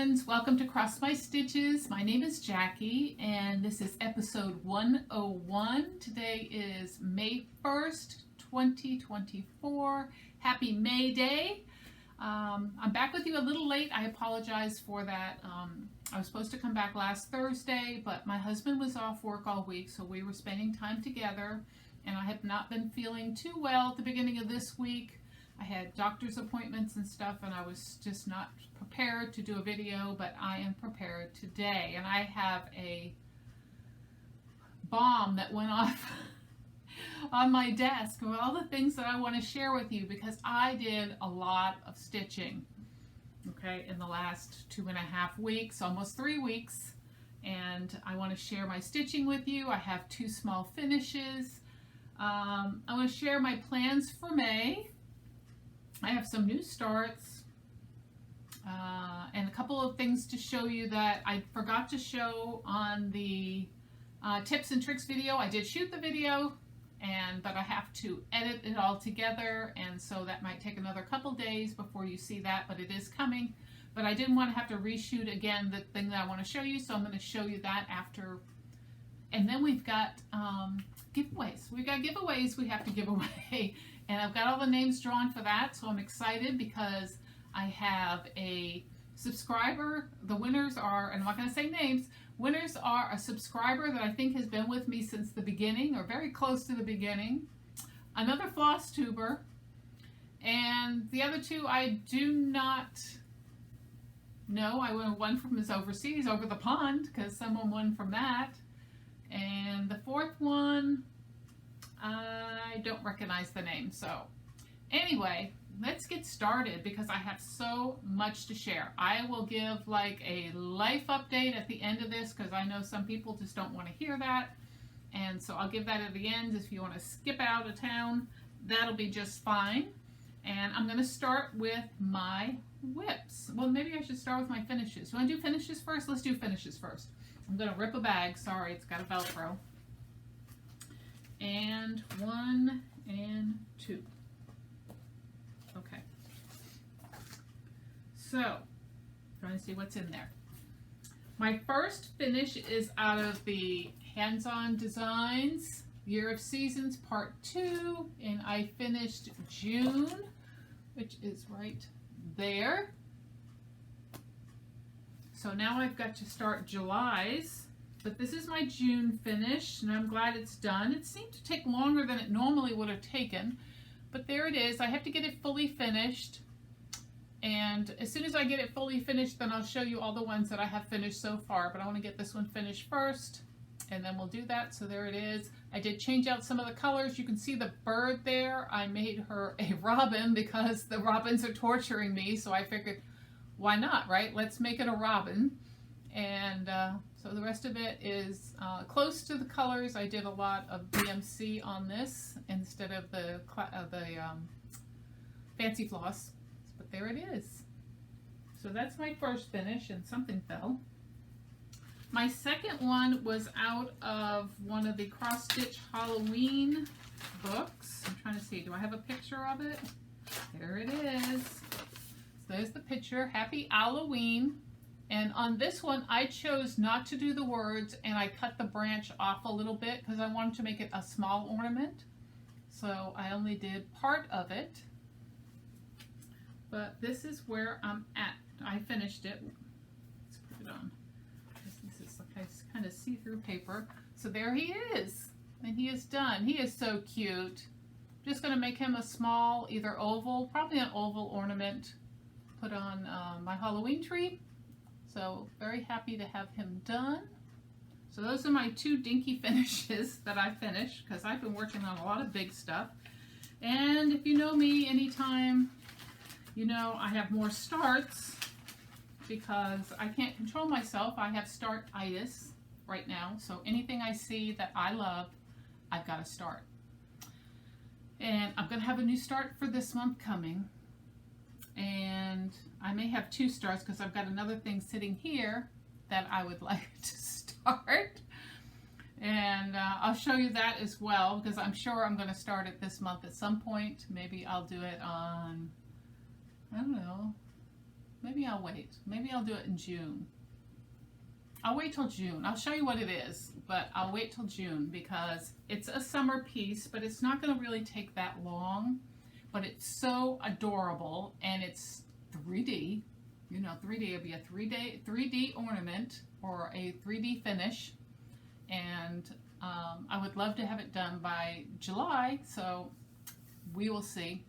friends, welcome to Cross My Stitches. My name is Jackie and this is episode 101. Today is May 1st, 2024. Happy May Day. I'm back with you a little late. I apologize for that. I was supposed to come back last Thursday, but my husband was off work all week, so we were spending time together, and I have not been feeling too well at the beginning of this week. I had doctor's appointments and stuff, and I was just not prepared to do a video, but I am prepared today. And I have a bomb that went off on my desk with all the things that I want to share with you, because I did a lot of stitching, okay, in the last 2.5 weeks, almost 3 weeks, and I want to share my stitching with you. I have 2 small finishes. I want to share my plans for May. I have some new starts and a couple of things to show you that I forgot to show on the tips and tricks video. I did shoot the video, but I have to edit it all together, and so that might take another couple days before you see that, but it is coming. But I didn't want to have to reshoot again the thing that I want to show you, so I'm going to show you that after. And then we've got giveaways. We've got giveaways we have to give away. And I've got all the names drawn for that, so I'm excited because I have a subscriber. The winners are, and I'm not going to say names, winners are a subscriber that I think has been with me since the beginning, or very close to the beginning, another Flosstuber, and the other 2 I do not know. I won one from his overseas, over the pond, because someone won from that. And the 4th one, I don't recognize the name. So anyway, let's get started because I have so much to share. I will give like a life update at the end of this because I know some people just don't want to hear that. And so I'll give that at the end. If you want to skip out of town, that'll be just fine. And I'm going to start with my whips. Well, maybe I should start with my finishes. You want to do finishes first? Let's do finishes first. I'm going to rip a bag. Sorry, it's got a Velcro. And 1 and 2. Okay. So, trying to see what's in there. My first finish is out of the Hands-On Designs Year of Seasons Part 2, and I finished June, which is right there. So now I've got to start July's, but this is my June finish, and I'm glad it's done. It seemed to take longer than it normally would have taken, but there it is. I have to get it fully finished, and as soon as I get it fully finished, then I'll show you all the ones that I have finished so far, but I want to get this one finished first, and then we'll do that. So there it is. I did change out some of the colors. You can see the bird there. I made her a robin because the robins are torturing me, so I figured, why not, right? Let's make it a robin. And so the rest of it is close to the colors. I did a lot of DMC on this instead of the fancy floss, but there it is. So that's my first finish, and something fell. My second one was out of one of the cross stitch Halloween books. I'm trying to see, do I have a picture of it? There it is. So there's the picture, Happy Halloween. And on this one, I chose not to do the words, and I cut the branch off a little bit because I wanted to make it a small ornament. So I only did part of it. But this is where I'm at. I finished it. Let's put it on. This is like kind of see-through paper. So there he is. And he is done. He is so cute. I'm just going to make him a small, either oval, probably an oval ornament, put on my Halloween tree. So very happy to have him done. So those are my 2 dinky finishes that I finished because I've been working on a lot of big stuff. And if you know me anytime, you know I have more starts because I can't control myself. I have start-itis right now. So anything I see that I love, I've got to start. And I'm going to have a new start for this month coming. And I may have 2 starts because I've got another thing sitting here that I would like to start. And I'll show you that as well because I'm sure I'm going to start it this month at some point. Maybe I'll do it on, I don't know, Maybe I'll wait. Maybe I'll do it in June. I'll wait till June. I'll show you what it is, but I'll wait till June because it's a summer piece, but it's not going to really take that long. But it's so adorable, and it's 3D. You know, 3D would be a 3D ornament or a 3D finish, and I would love to have it done by July, so we will see.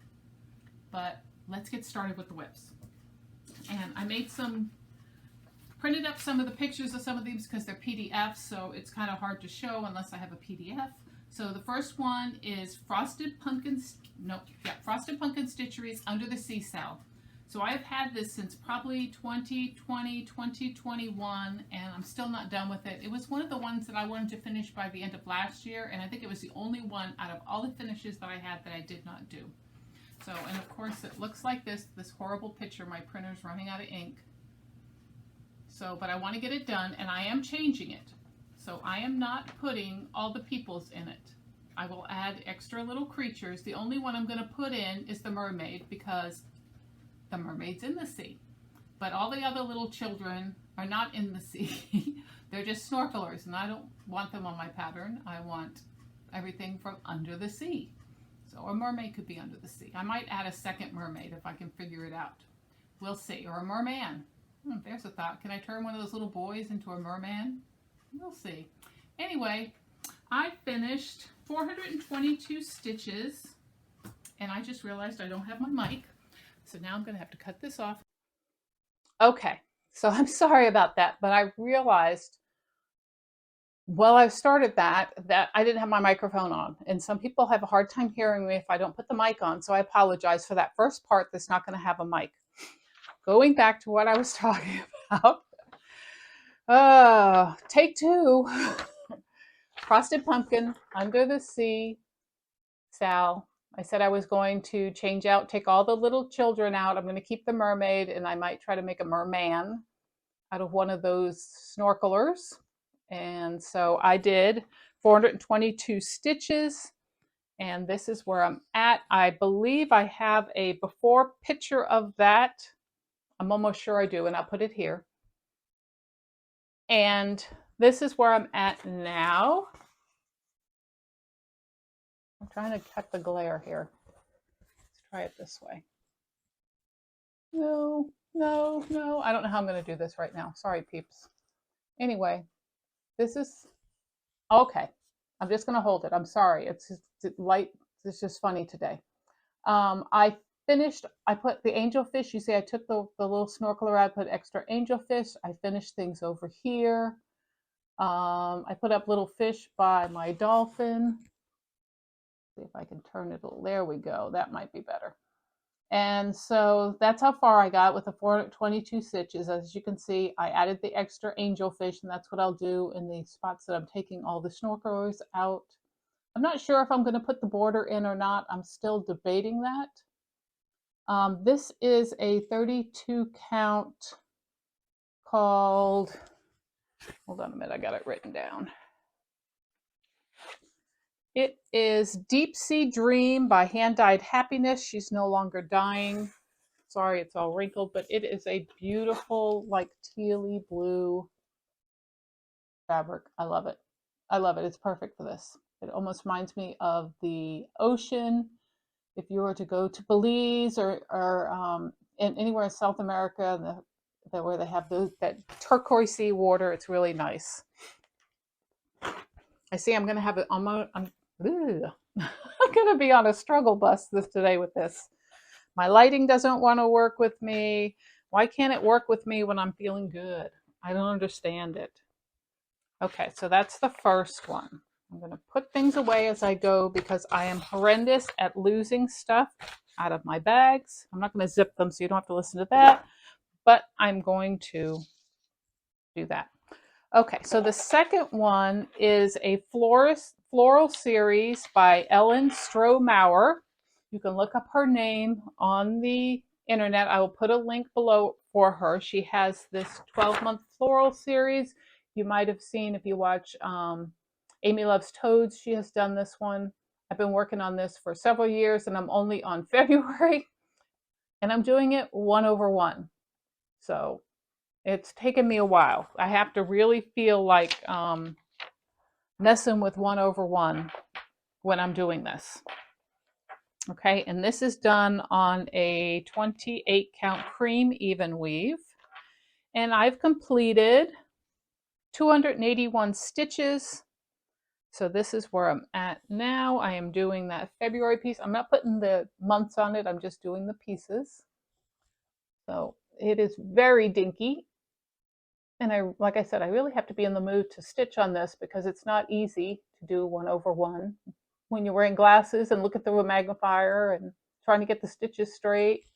But let's get started with the whips. And I made printed up some of the pictures of some of these because they're PDFs, so it's kind of hard to show unless I have a PDF. So the first one is Frosted Pumpkin Stitcheries Under the Sea Cell. So I've had this since probably 2020, 2021, and I'm still not done with it. It was one of the ones that I wanted to finish by the end of last year, and I think it was the only one out of all the finishes that I had that I did not do. So, and of course it looks like this horrible picture. My printer's running out of ink. So, but I want to get it done, and I am changing it. So I am not putting all the peoples in it. I will add extra little creatures. The only one I'm going to put in is the mermaid because the mermaid's in the sea. But all the other little children are not in the sea. They're just snorkelers, and I don't want them on my pattern. I want everything from under the sea. So a mermaid could be under the sea. I might add a second mermaid if I can figure it out. We'll see. Or a merman. There's a thought. Can I turn one of those little boys into a merman? We'll see. Anyway, I finished 422 stitches, and I just realized I don't have my mic, so now I'm going to have to cut this off. Okay, so I'm sorry about that, but I realized while I started that I didn't have my microphone on, and some people have a hard time hearing me if I don't put the mic on, so I apologize for that first part that's not going to have a mic. Going back to what I was talking about. Take two. Frosted Pumpkin, Under the Sea, Sal. I said I was going to change out, take all the little children out. I'm going to keep the mermaid, and I might try to make a merman out of one of those snorkelers. And so I did 422 stitches, and this is where I'm at. I believe I have a before picture of that. I'm almost sure I do, and I'll put it here. And this is where I'm at now. I'm trying to cut the glare here. Let's try it this way. No. I don't know how I'm going to do this right now. Sorry, peeps. Anyway, this is okay. I'm just going to hold it. I'm sorry. It's just light. It's just funny today. I finished. I put the angelfish. You see, I took the little snorkeler out, put extra angelfish. I finished things over here. I put up little fish by my dolphin. See if I can turn it. There we go. That might be better. And so that's how far I got with the 422 stitches. As you can see, I added the extra angelfish, and that's what I'll do in the spots that I'm taking all the snorkelers out. I'm not sure if I'm going to put the border in or not. I'm still debating that. This is a 32 count called, hold on a minute, I got it written down. It is Deep Sea Dream by Hand Dyed Happiness. She's no longer dying. Sorry, it's all wrinkled, but it is a beautiful, like tealy blue fabric. I love it. I love it. It's perfect for this. It almost reminds me of the ocean. If you were to go to Belize or anywhere in South America, where they have that turquoisey water, it's really nice. I see I'm going to have it on my, I'm going to be on a struggle bus today with this. My lighting doesn't want to work with me. Why can't it work with me when I'm feeling good? I don't understand it. Okay, so that's the first one. I'm going to put things away as I go because I am horrendous at losing stuff out of my bags. I'm not going to zip them so you don't have to listen to that, but I'm going to do that. Okay, so the second one is a floral series by Ellen Strohmauer. You can look up her name on the internet. I will put a link below for her. She has this 12-month floral series. You might have seen if you watch Amy Loves Toads. She has done this one. I've been working on this for several years, and I'm only on February, and I'm doing it 1/1. So it's taken me a while. I have to really feel like messing with 1/1 when I'm doing this. Okay, and this is done on a 28 count cream even weave. And I've completed 281 stitches. So this is where I'm at now. I am doing that February piece. I'm not putting the months on it. I'm just doing the pieces. So it is very dinky. And like I said, I really have to be in the mood to stitch on this because it's not easy to do 1/1 when you're wearing glasses and look at through a magnifier and trying to get the stitches straight.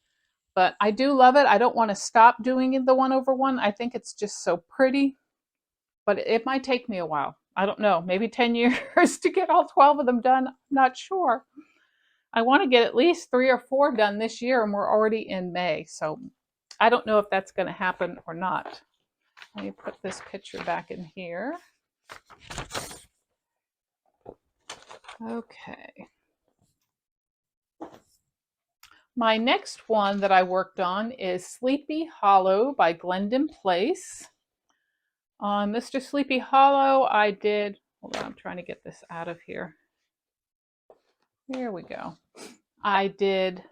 But I do love it. I don't want to stop doing the 1/1. I think it's just so pretty. But it might take me a while. I don't know, maybe 10 years to get all 12 of them done. I'm not sure. I want to get at least 3 or 4 done this year, and we're already in May. So I don't know if that's going to happen or not. Let me put this picture back in here. Okay. My next one that I worked on is Sleepy Hollow by Glendon Place. On Mr. Sleepy Hollow, I did, hold on, I'm trying to get this out of here. Here we go. I did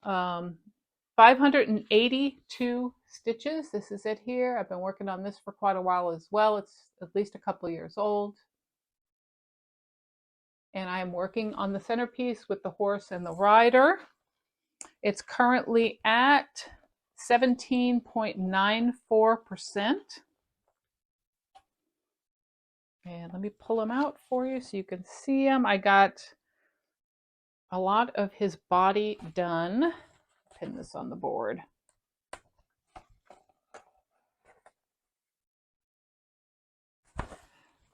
582 stitches. This is it here. I've been working on this for quite a while as well. It's at least a couple of years old. And I am working on the centerpiece with the horse and the rider. It's currently at 17.94%. And let me pull them out for you so you can see them. I got a lot of his body done. Pin this on the board.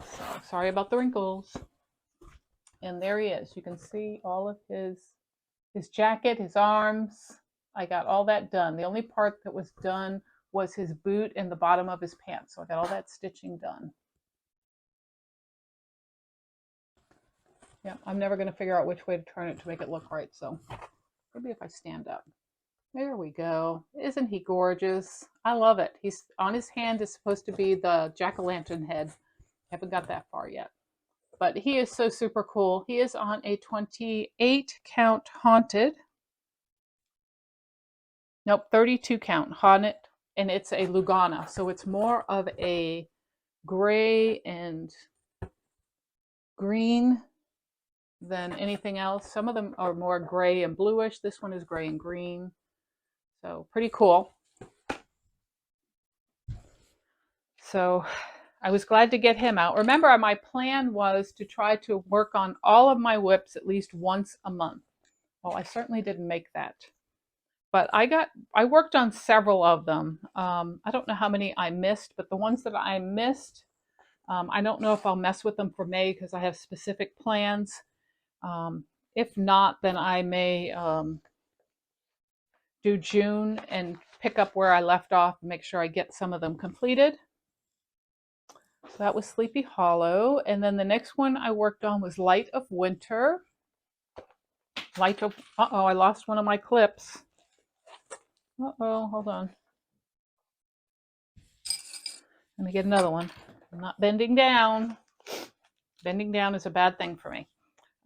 So sorry about the wrinkles. And there he is. You can see all of his jacket, his arms. I got all that done. The only part that was done was his boot and the bottom of his pants. So I got all that stitching done. Yeah, I'm never going to figure out which way to turn it to make it look right. So maybe if I stand up. There we go. Isn't he gorgeous? I love it. He's on his hand is supposed to be the jack-o'-lantern head. Haven't got that far yet. But he is so super cool. He is on a 28 count haunted. Nope, 32 count haunted. And it's a Lugana. So it's more of a gray and green than anything else. Some of them are more gray and bluish. This one is gray and green. So pretty cool. So I was glad to get him out. Remember, my plan was to try to work on all of my whips at least once a month. Well, I certainly didn't make that. But I worked on several of them. I don't know how many I missed, but the ones that I missed, I don't know if I'll mess with them for May because I have specific plans. If not, then I may do June and pick up where I left off and make sure I get some of them completed. So that was Sleepy Hollow. And then the next one I worked on was Light of Winter. Uh-oh, I lost one of my clips. Uh-oh, hold on. Let me get another one. I'm not bending down. Bending down is a bad thing for me.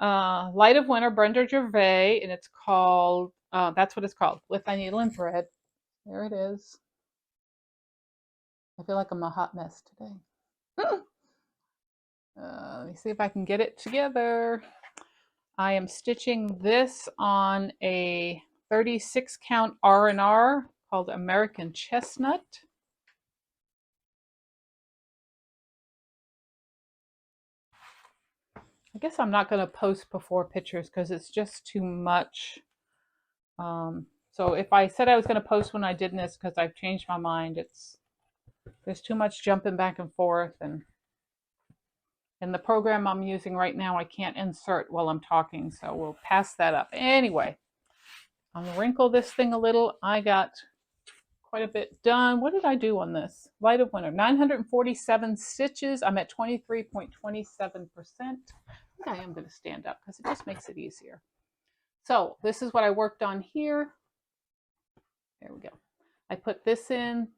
Light of Winter, Brenda Gervais, and it's called, that's what it's called, With Thy Needle and Thread. There it is. I feel like I'm a hot mess today. Let me see if I can get it together. I am stitching this on a 36 count R&R called American Chestnut. I guess I'm not going to post before pictures because it's just too much. So if I said I was going to post when I did this because I've changed my mind, there's too much jumping back and forth, and in the program I'm using right now I can't insert while I'm talking, so we'll pass that up. Anyway, I'm going to wrinkle this thing a little. I got quite a bit done. What did I do on this? Light of Winter, 947 stitches. I'm at 23.27%. I am going to stand up because it just makes it easier. So this is what I worked on here. There we go. I put this in,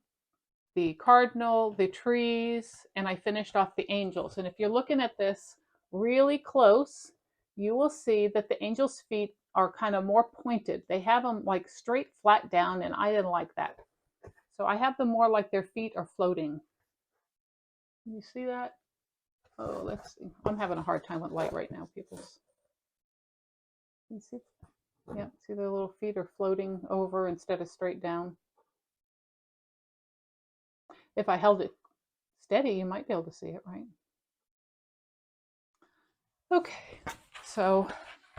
the cardinal, the trees, and I finished off the angels. And if you're looking at this really close, you will see that the angels' feet are kind of more pointed. They have them like straight flat down, and I didn't like that. So I have them more like their feet are floating. You see that? Oh, let's see. I'm having a hard time with light right now, people. You see? Yeah, see their little feet are floating over instead of straight down. If I held it steady, you might be able to see it, right? Okay, so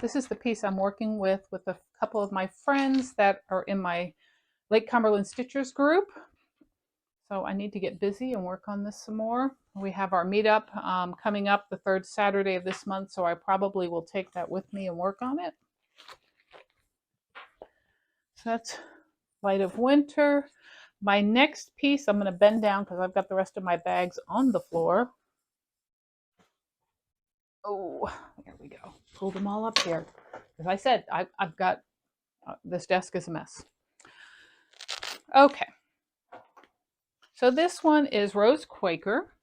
this is the piece I'm working with a couple of my friends that are in my Lake Cumberland Stitchers group. So I need to get busy and work on this some more. We have our meetup coming up the third Saturday of this month, so I probably will take that with me and work on it. So that's Light of Winter. My next piece, I'm going to bend down because I've got the rest of my bags on the floor. Oh, there we go. Pull them all up here. As I said, I've got, this desk is a mess. Okay. So this one is Rose Quaker.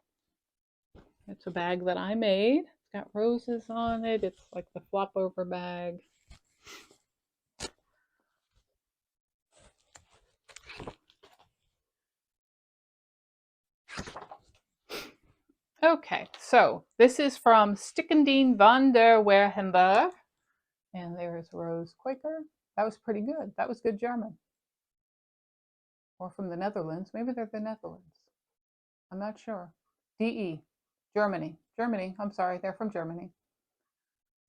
It's a bag that I made. It's got roses on it. It's like the flop over bag. Okay, so this is from Stickendien van der Weerhenberg. And there's Rose Quaker. That was pretty good. That was good German. Or from the Netherlands. Maybe they're the Netherlands. I'm not sure. DE. Germany. Germany. I'm sorry. They're from Germany.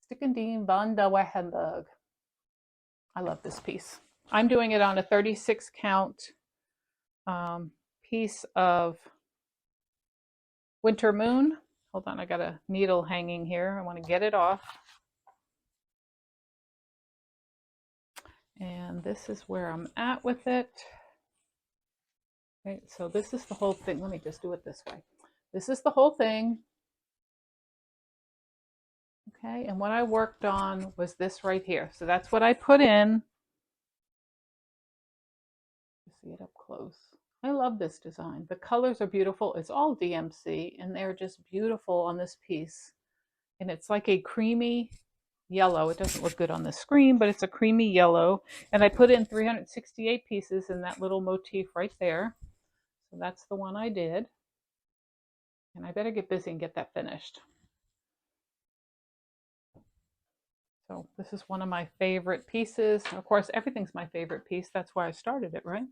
Stickendien van der Weerhenberg. I love this piece. I'm doing it on a 36 count piece of Winter Moon. Hold on, I got a needle hanging here. I want to get it off. And this is where I'm at with it. Okay, so this is the whole thing. Let me just do it this way. This is the whole thing. Okay, and what I worked on was this right here. So that's what I put in. See it up close. I love this design. The colors are beautiful. It's all DMC, and they're just beautiful on this piece. And it's like a creamy yellow. It doesn't look good on the screen, but it's a creamy yellow. And I put in 368 pieces in that little motif right there. So that's the one I did. And I better get busy and get that finished. So this is one of my favorite pieces. Of course, everything's my favorite piece. That's why I started it, right?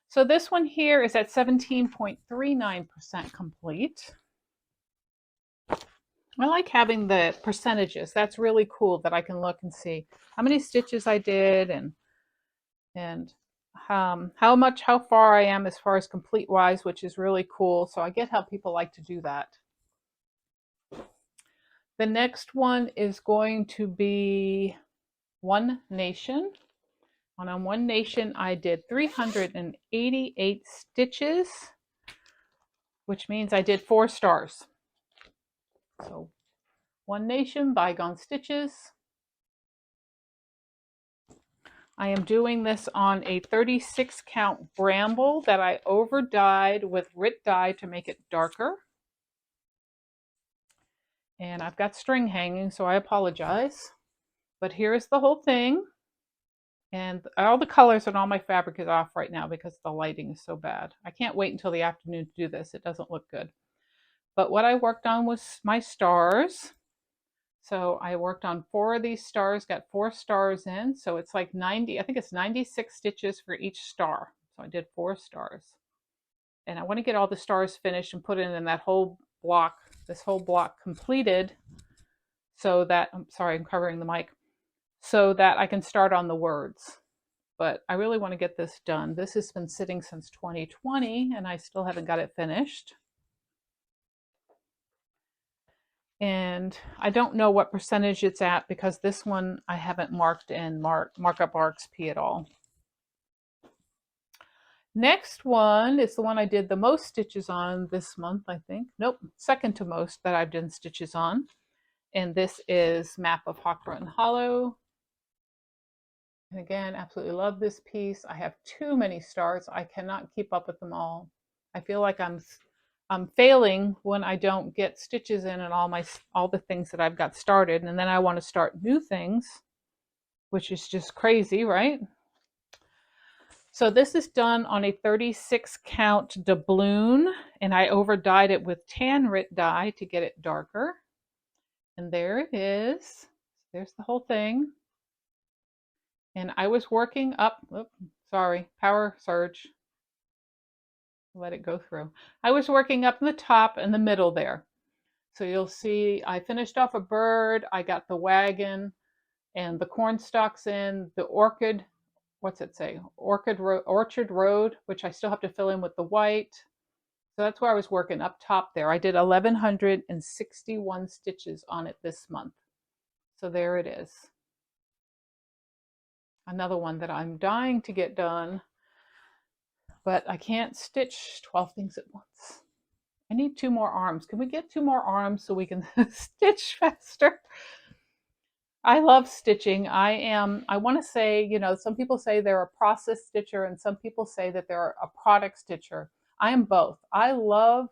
So this one here is at 17.39% complete. I like having the percentages. That's really cool that I can look and see how many stitches I did and how far I am as far as complete wise, which is really cool. So I get how people like to do that. The next one is going to be One Nation. And on One Nation, I did 388 stitches, which means I did 4 stars. So One Nation, Bygone Stitches. I am doing this on a 36 count bramble that I over dyed with Rit dye to make it darker. And I've got string hanging, so I apologize. But here's the whole thing. And all the colors and all my fabric is off right now because the lighting is so bad. I can't wait until the afternoon to do this. It doesn't look good. But what I worked on was my stars. So I worked on 4 of these stars, got 4 stars in. So it's like 90, I think it's 96 stitches for each star. So I did 4 stars. And I want to get all the stars finished and put it in that whole block, this whole block completed so that, I'm sorry, I'm covering the mic, so that I can start on the words. But I really want to get this done. This has been sitting since 2020 and I still haven't got it finished. And I don't know what percentage it's at because this one I haven't marked in Markup RxP at all. Next one is the one I did the most stitches on this month, I think. Nope, second to most that I've done stitches on. And this is Map of Hawkburn Hollow. And again, absolutely love this piece. I have too many starts. I cannot keep up with them all. I feel like I'm failing when I don't get stitches in and all the things that I've got started, and then I want to start new things, which is just crazy, right? So this is done on a 36 count doubloon, and I over dyed it with tan Rit dye to get it darker. And there it is. There's the whole thing. And I was working up, oops, sorry, power surge. Let it go through. I was working up in the top and the middle there. So you'll see I finished off a bird, I got the wagon and the corn stalks in, the orchid, what's it say? Orchard Road, which I still have to fill in with the white. So that's where I was working up top there. I did 1,161 stitches on it this month. So there it is. Another one that I'm dying to get done, but I can't stitch 12 things at once. I need 2 more arms. Can we get 2 more arms so we can stitch faster? I love stitching. I want to say, you know, some people say they're a process stitcher and some people say that they're a product stitcher. I am both. I love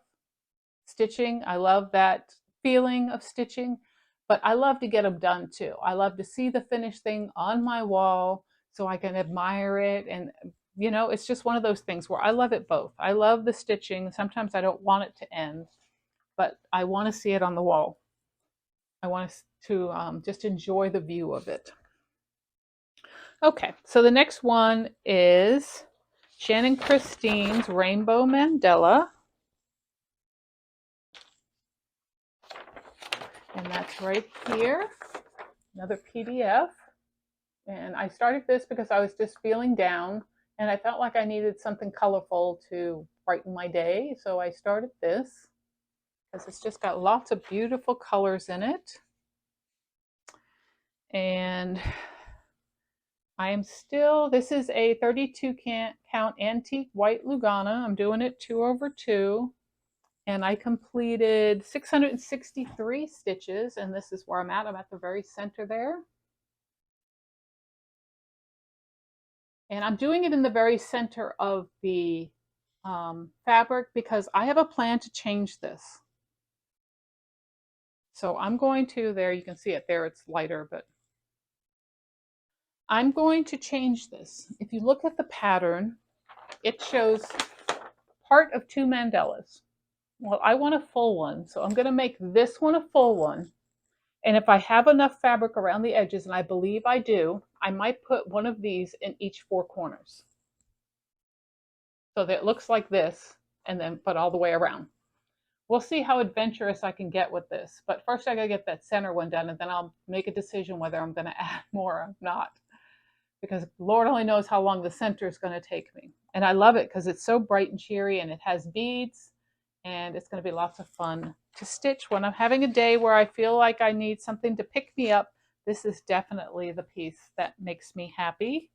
stitching. I love that feeling of stitching, but I love to get them done too. I love to see the finished thing on my wall so I can admire it. And, you know, it's just one of those things where I love it both. I love the stitching. Sometimes I don't want it to end, but I want to see it on the wall. I want to just enjoy the view of it. Okay, so the next one is Shannon Christine's Rainbow Mandala. And that's right here, another PDF. And I started this because I was just feeling down and I felt like I needed something colorful to brighten my day. So I started this because it's just got lots of beautiful colors in it. And I am still, this is a 32 count antique white Lugana. I'm doing it 2/2. And I completed 663 stitches, and this is where I'm at. I'm at the very center there. And I'm doing it in the very center of the fabric because I have a plan to change this. So I'm going to, there you can see it there, it's lighter, but I'm going to change this. If you look at the pattern, it shows part of 2 mandalas. Well, I want a full one, so I'm going to make this one a full one. And if I have enough fabric around the edges, and I believe I do, I might put one of these in each 4 corners. So that it looks like this, and then put all the way around. We'll see how adventurous I can get with this. But first I gotta get that center one done, and then I'll make a decision whether I'm gonna add more or not. Because Lord only knows how long the center is gonna take me. And I love it because it's so bright and cheery, and it has beads, and it's gonna be lots of fun to stitch when I'm having a day where I feel like I need something to pick me up. This is definitely the piece that makes me happy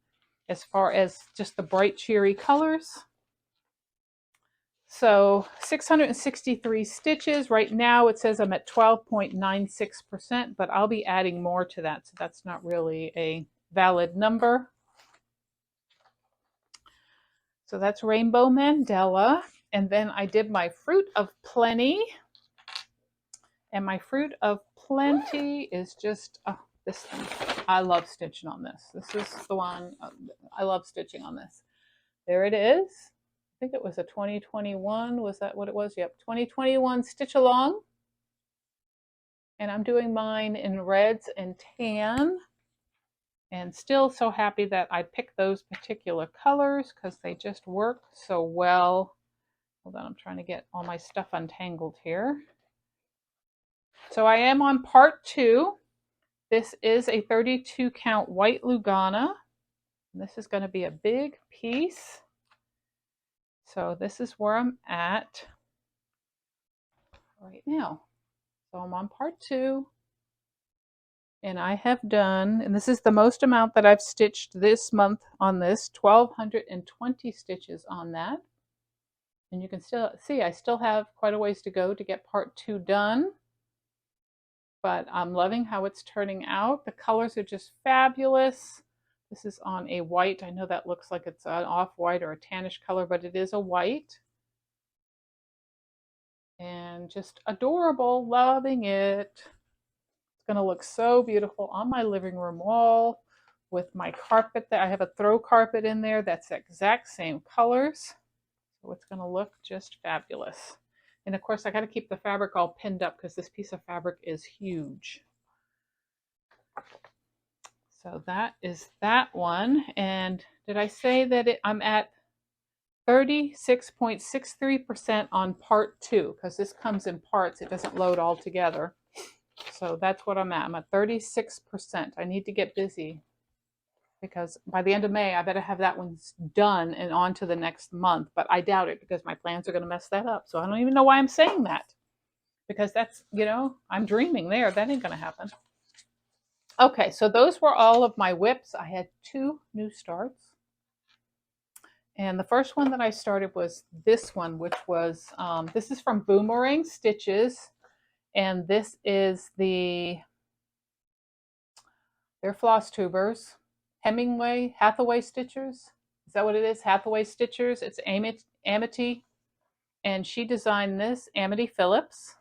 as far as just the bright cheery colors. So 663 stitches. Right now it says I'm at 12.96%, but I'll be adding more to that, so that's not really a valid number. So that's Rainbow Mandala. And then I did my Fruit of Plenty. And my Fruit of Plenty is just, oh, this thing. I love stitching on this. This is the one, I love stitching on this. There it is. I think it was a 2021. Was that what it was? Yep, 2021 Stitch Along. And I'm doing mine in reds and tan. And still so happy that I picked those particular colors because they just work so well. Hold on, I'm trying to get all my stuff untangled here. So I am on part 2. This is a 32 count white Lugana. This is going to be a big piece. So this is where I'm at right now. So I'm on part 2. And I have done, and this is the most amount that I've stitched this month on this, 1,220 stitches on that. And you can still see I still have quite a ways to go to get part 2 done. But I'm loving how it's turning out. The colors are just fabulous. This is on a white. I know that looks like it's an off-white or a tannish color, but it is a white. And just adorable, loving it. It's going to look so beautiful on my living room wall with my carpet. That I have a throw carpet in there that's the exact same colors. So it's going to look just fabulous. And of course, I got to keep the fabric all pinned up because this piece of fabric is huge. So that is that one. And did I say that I'm at 36.63% on part 2, because this comes in parts. It doesn't load all together. So that's what I'm at. I'm at 36%. I need to get busy because by the end of May, I better have that one done and on to the next month. But I doubt it because my plans are going to mess that up. So I don't even know why I'm saying that, because that's, I'm dreaming there. That ain't going to happen. Okay, so those were all of my whips. I had 2 new starts. And the first one that I started was this one, which was, this is from Boomerang Stitches. And this is they're floss tubers. Hathaway Stitchers. Is that what it is? Hathaway Stitchers. It's Amity. And she designed this, Amity Phillips.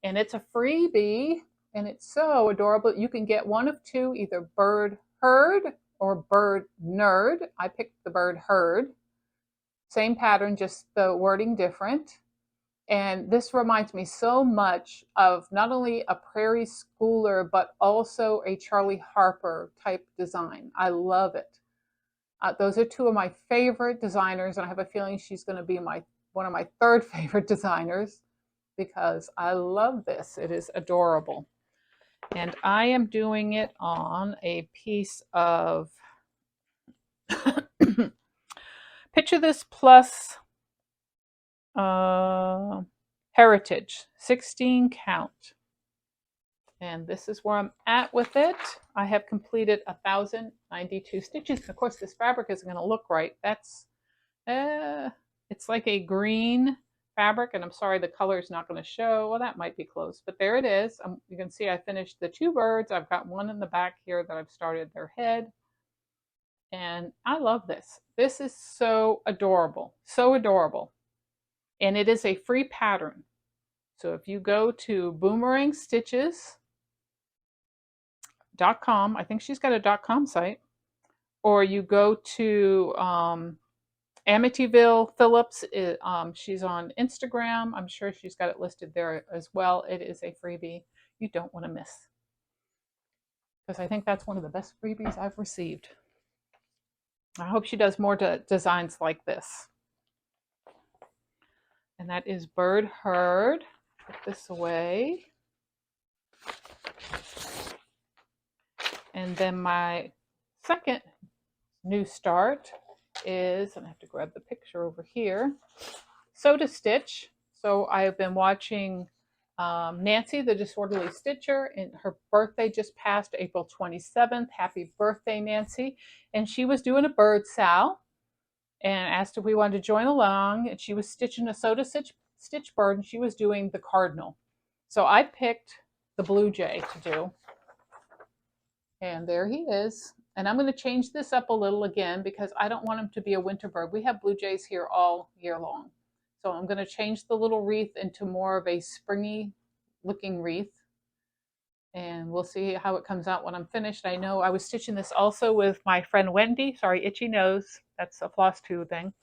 And it's a freebie. And it's so adorable. You can get one of 2, either Bird Herd or Bird Nerd. I picked the Bird Herd. Same pattern, just the wording different. And this reminds me so much of not only a Prairie Schooler, but also a Charlie Harper type design. I love it. Those are 2 of my favorite designers, and I have a feeling she's going to be one of my 3rd favorite designers because I love this. It is adorable. And I am doing it on a piece of Picture This Plus Heritage 16 count. And this is where I'm at with it. I have completed 1,092 stitches. Of course, this fabric isn't going to look right. That's, it's like a green fabric, and I'm sorry the color is not going to show. Well, that might be close, but there it is. You can see I finished the 2 birds. I've got one in the back here that I've started their head. And I love this. This is so adorable. So adorable. And it is a free pattern. So if you go to boomerangstitches.com, I think she's got a .com site, or you go to Amityville Phillips, she's on Instagram. I'm sure she's got it listed there as well. It is a freebie you don't want to miss, because I think that's one of the best freebies I've received. I hope she does more designs like this. And that is Bird Herd. Put this away. And then my second new start is, and I have to grab the picture over here, Sew to Stitch. So I have been watching Nancy, the Disorderly Stitcher, and her birthday just passed April 27th. Happy birthday, Nancy. And she was doing a bird sow and asked if we wanted to join along. And she was stitching a Sew to Stitch bird, and she was doing the cardinal. So I picked the blue jay to do. And there he is. And I'm going to change this up a little again because I don't want him to be a winter bird. We have blue jays here all year long. So I'm going to change the little wreath into more of a springy looking wreath. And we'll see how it comes out when I'm finished. I know I was stitching this also with my friend Wendy. Sorry, itchy nose. That's a Flosstube thing.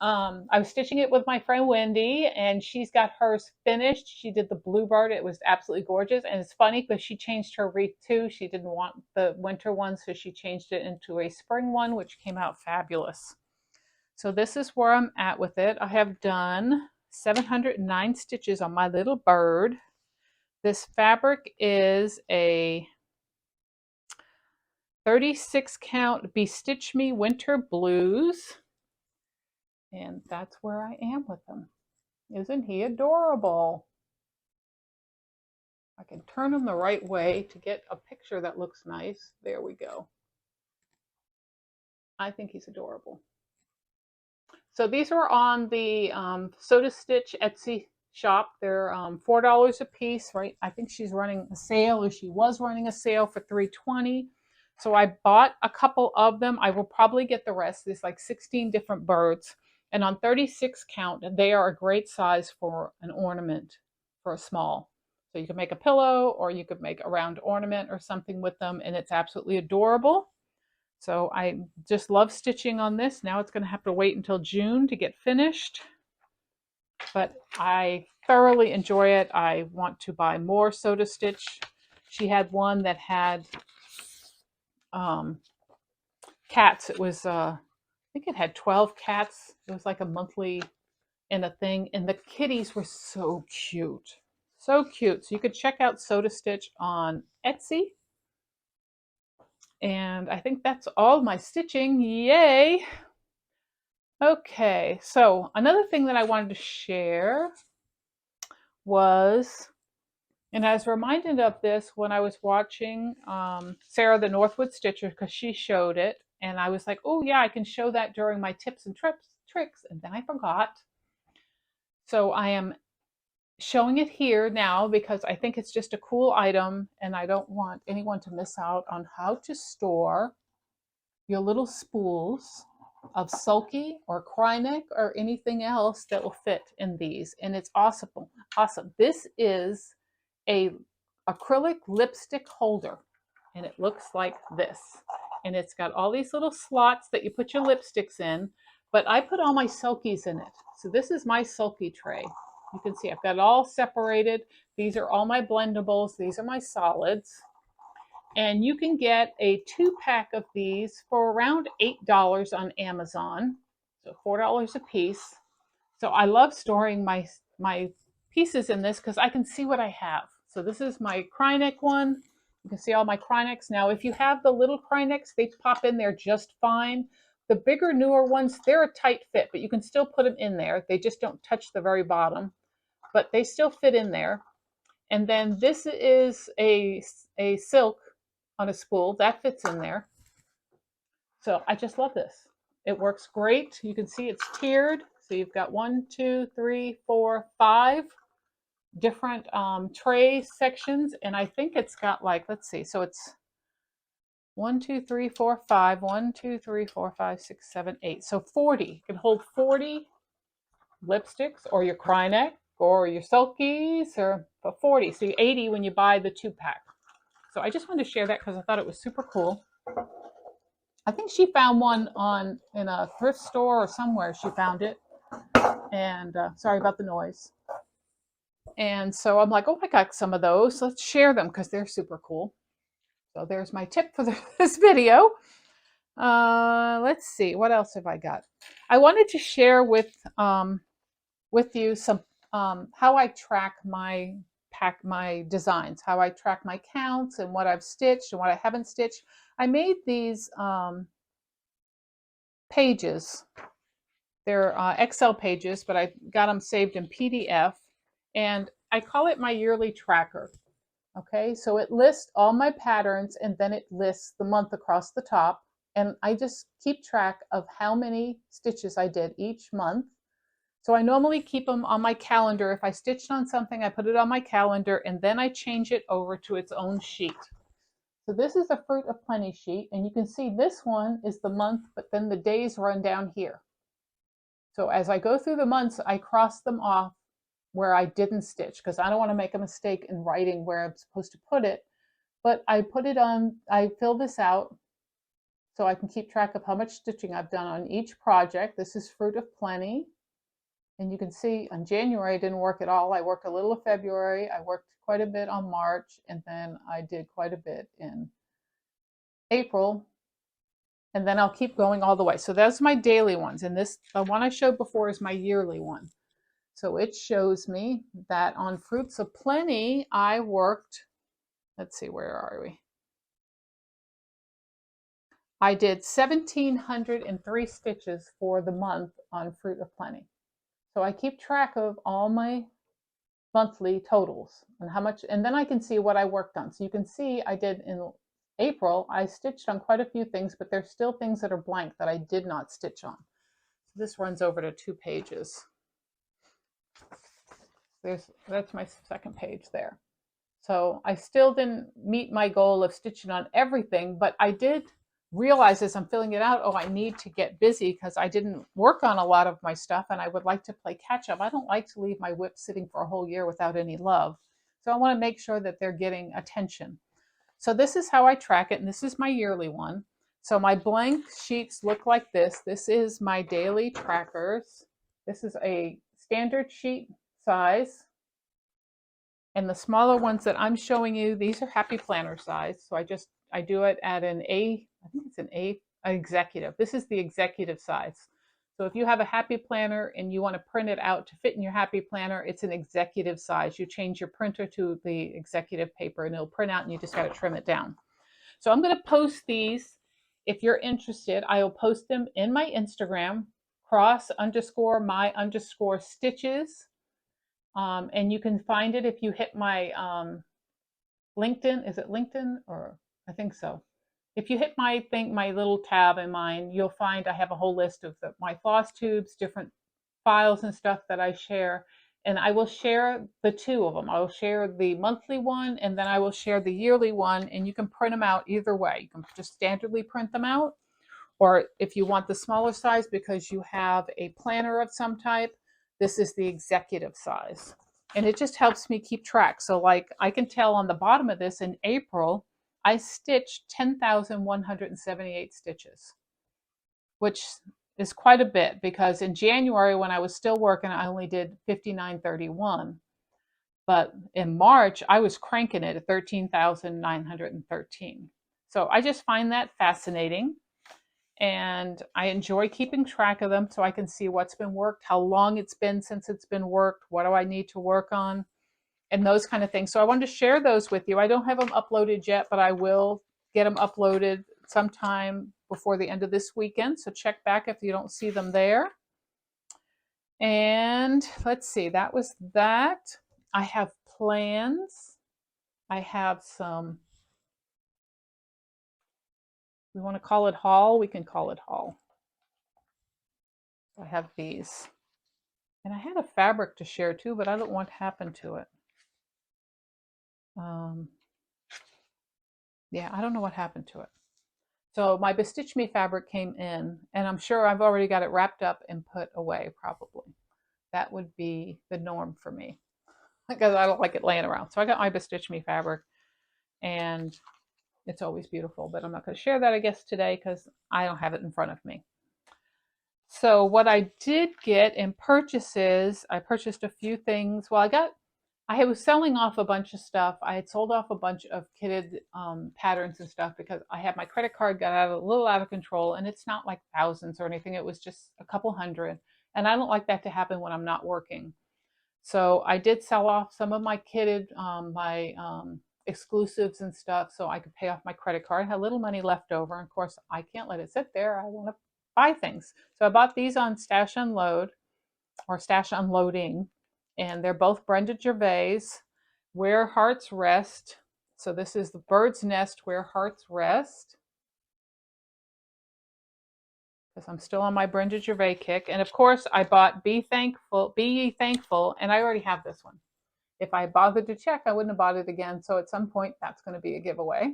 I was stitching it with my friend Wendy, and she's got hers finished. She did the bluebird. It was absolutely gorgeous. And it's funny because she changed her wreath too. She didn't want the winter one, so she changed it into a spring one, which came out fabulous. So this is where I'm at with it. I have done 709 stitches on my little bird. This fabric is a 36 count Bestitch Me Winter Blues. And that's where I am with him. Isn't he adorable? I can turn him the right way to get a picture that looks nice. There we go. I think he's adorable. So these are on the Sew to Stitch Etsy shop. They're $4 a piece, right? I think she's running a sale, or she was running a sale for $3.20. So I bought a couple of them. I will probably get the rest. There's like 16 different birds. And on 36 count, they are a great size for an ornament for a small. So you can make a pillow or you could make a round ornament or something with them, and it's absolutely adorable. So I just love stitching on this. Now it's going to have to wait until June to get finished. But I thoroughly enjoy it. I want to buy more Soda Stitch. She had one that had cats. It was, I think it had 12 cats. It was like a monthly in a thing. And the kitties were so cute. So cute. So you could check out Soda Stitch on Etsy. And I think that's all my stitching. Yay! Okay, so another thing that I wanted to share was, and I was reminded of this when I was watching Sarah the Northwood Stitcher, because she showed it, and I was like, oh yeah, I can show that during my tips and tricks, and then I forgot. So I am showing it here now because I think it's just a cool item, and I don't want anyone to miss out on how to store your little spools of sulky or Krynic or anything else that will fit in these. And it's awesome. Awesome. This is a acrylic lipstick holder, and it looks like this. And it's got all these little slots that you put your lipsticks in, but I put all my sulkies in it. So this is my sulky tray. You can see I've got it all separated. These are all my blendables. These are my solids. And you can get a 2-pack of these for around $8 on Amazon, so $4 a piece. So I love storing my pieces in this because I can see what I have. So this is my Krynic one. You can see all my Krynics. Now, if you have the little Krynics, they pop in there just fine. The bigger, newer ones, they're a tight fit, but you can still put them in there. They just don't touch the very bottom, but they still fit in there. And then this is a silk on a spool that fits in there. So I just love this. It works great. You can see it's tiered. So you've got 1, 2, 3, 4, 5 different tray sections. And I think it's got like, let's see. So it's 1, 2, 3, 4, 5. 1, 2, 3, 4, 5, 6, 7, 8. So 40. You can hold 40 lipsticks or your Krynic or your sulkies or 40. So 80 when you buy the 2-pack. So I just wanted to share that because I thought it was super cool. I think she found one in a thrift store or somewhere. She found it. And sorry about the noise. And so I'm like, oh, I got some of those. Let's share them because they're super cool. So there's my tip for this video. Let's see, what else have I got? I wanted to share with you some how I track my designs, how I track my counts and what I've stitched and what I haven't stitched. I made these pages. They're Excel pages, but I got them saved in PDF, and I call it my yearly tracker. Okay, so it lists all my patterns, and then it lists the month across the top, and I just keep track of how many stitches I did each month. So I normally keep them on my calendar. If I stitched on something, I put it on my calendar, and then I change it over to its own sheet. So this is a Fruit of Plenty sheet, and you can see this one is the month, but then the days run down here. So as I go through the months, I cross them off where I didn't stitch because I don't want to make a mistake in writing where I'm supposed to put it. But I put it on, I fill this out so I can keep track of how much stitching I've done on each project. This is Fruit of Plenty. And you can see on January, I didn't work at all. I worked a little of February. I worked quite a bit on March. And then I did quite a bit in April. And then I'll keep going all the way. So that's my daily ones. And this, the one I showed before is my yearly one. So it shows me that on Fruits of Plenty, I worked, let's see, where are we? I did 1,703 stitches for the month on Fruit of Plenty. So I keep track of all my monthly totals and how much, and then I can see what I worked on. So you can see I did in April, I stitched on quite a few things, but there's still things that are blank that I did not stitch on. So this runs over to 2 pages. That's my second page there. So I still didn't meet my goal of stitching on everything, but I did realize as I'm filling it out, oh, I need to get busy because I didn't work on a lot of my stuff and I would like to play catch up. I don't like to leave my WIP sitting for a whole year without any love. So I want to make sure that they're getting attention. So this is how I track it, and this is my yearly one. So my blank sheets look like this. This is my daily trackers. This is a standard sheet size. And the smaller ones that I'm showing you, these are happy planner size. So I do it at an A, I think it's an A executive. This is the executive size. So if you have a happy planner and you want to print it out to fit in your happy planner, it's an executive size. You change your printer to the executive paper and it'll print out and you just got to trim it down. So I'm going to post these. If you're interested, I will post them in my Instagram, cross_my_stitches. And you can find it if you hit my LinkedIn. Is it LinkedIn? Or I think so. If you hit my little tab in mine, you'll find I have a whole list of my floss tubes, different files and stuff that I share. And I will share the two of them. I will share the monthly one and then I will share the yearly one, and you can print them out either way. You can just standardly print them out, or if you want the smaller size because you have a planner of some type, this is the executive size. And it just helps me keep track. So like I can tell on the bottom of this, in April, I stitched 10,178 stitches, which is quite a bit because in January when I was still working, I only did 5931. But in March, I was cranking it at 13,913. So I just find that fascinating. And I enjoy keeping track of them so I can see what's been worked, how long it's been since it's been worked, what do I need to work on, and those kind of things. So I wanted to share those with you. I don't have them uploaded yet, but I will get them uploaded sometime before the end of this weekend. So check back if you don't see them there. And let's see, that was that. I have plans. I have some, we want to call it haul, we can call it haul. I have these. And I had a fabric to share too, but I don't know what happened to it. Yeah, I don't know what happened to it. So my Bestitch Me fabric came in, and I'm sure I've already got it wrapped up and put away, probably. That would be the norm for me because I don't like it laying around. So I got my Bestitch Me fabric, and it's always beautiful, but I'm not going to share that, I guess, today because I don't have it in front of me. So what I did get in purchases, I purchased a few things. Well, I was selling off a bunch of stuff. I had sold off a bunch of kitted patterns and stuff because I had my credit card got a little out of control, and it's not like thousands or anything. It was just a couple hundred. And I don't like that to happen when I'm not working. So I did sell off some of my kitted, my exclusives and stuff so I could pay off my credit card. I had a little money left over. And of course, I can't let it sit there. I want to buy things. So I bought these on Stash Unload or Stash Unloading, and they're both Brenda Gervais, Where Hearts Rest. So this is the Bird's Nest, Where Hearts Rest, because I'm still on my Brenda Gervais kick. And of course, I bought Be Ye Thankful, and I already have this one. If I bothered to check, I wouldn't have bought it again. So at some point, that's going to be a giveaway.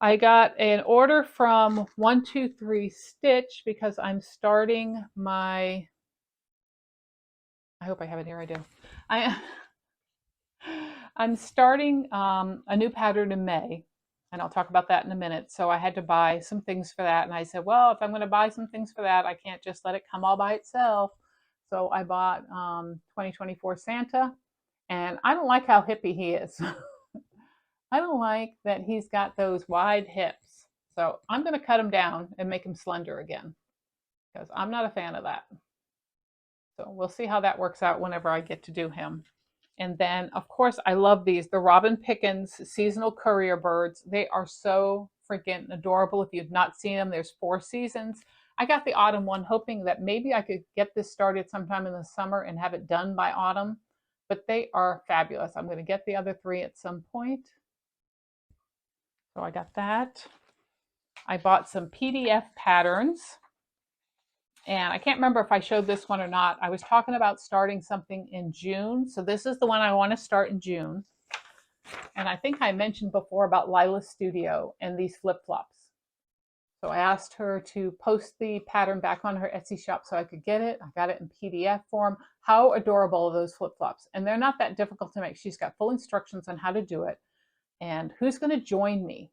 I got an order from 123 Stitch because I'm starting my, I hope I have it here, I do. I'm starting a new pattern in May, and I'll talk about that in a minute. So I had to buy some things for that, and I said, well, if I'm going to buy some things for that, I can't just let it come all by itself. So I bought 2024 Santa, and I don't like how hippie he is. I don't like that he's got those wide hips. So I'm going to cut him down and make him slender again because I'm not a fan of that. So we'll see how that works out whenever I get to do him. And then, of course, I love these, the Robin Pickens seasonal courier birds. They are so freaking adorable. If you've not seen them, there's 4 seasons. I got the autumn one hoping that maybe I could get this started sometime in the summer and have it done by autumn. But they are fabulous. I'm going to get the other 3 at some point. So I got that. I bought some PDF patterns, And I can't remember if I showed this one or not. I was talking about starting something in June. So this is the one I want to start in June. And I think I mentioned before about Lila's Studio and these flip-flops. So I asked her to post the pattern back on her Etsy shop so I could get it. I got it in PDF form. How adorable are those flip-flops? And they're not that difficult to make. She's got full instructions on how to do it. And who's going to join me?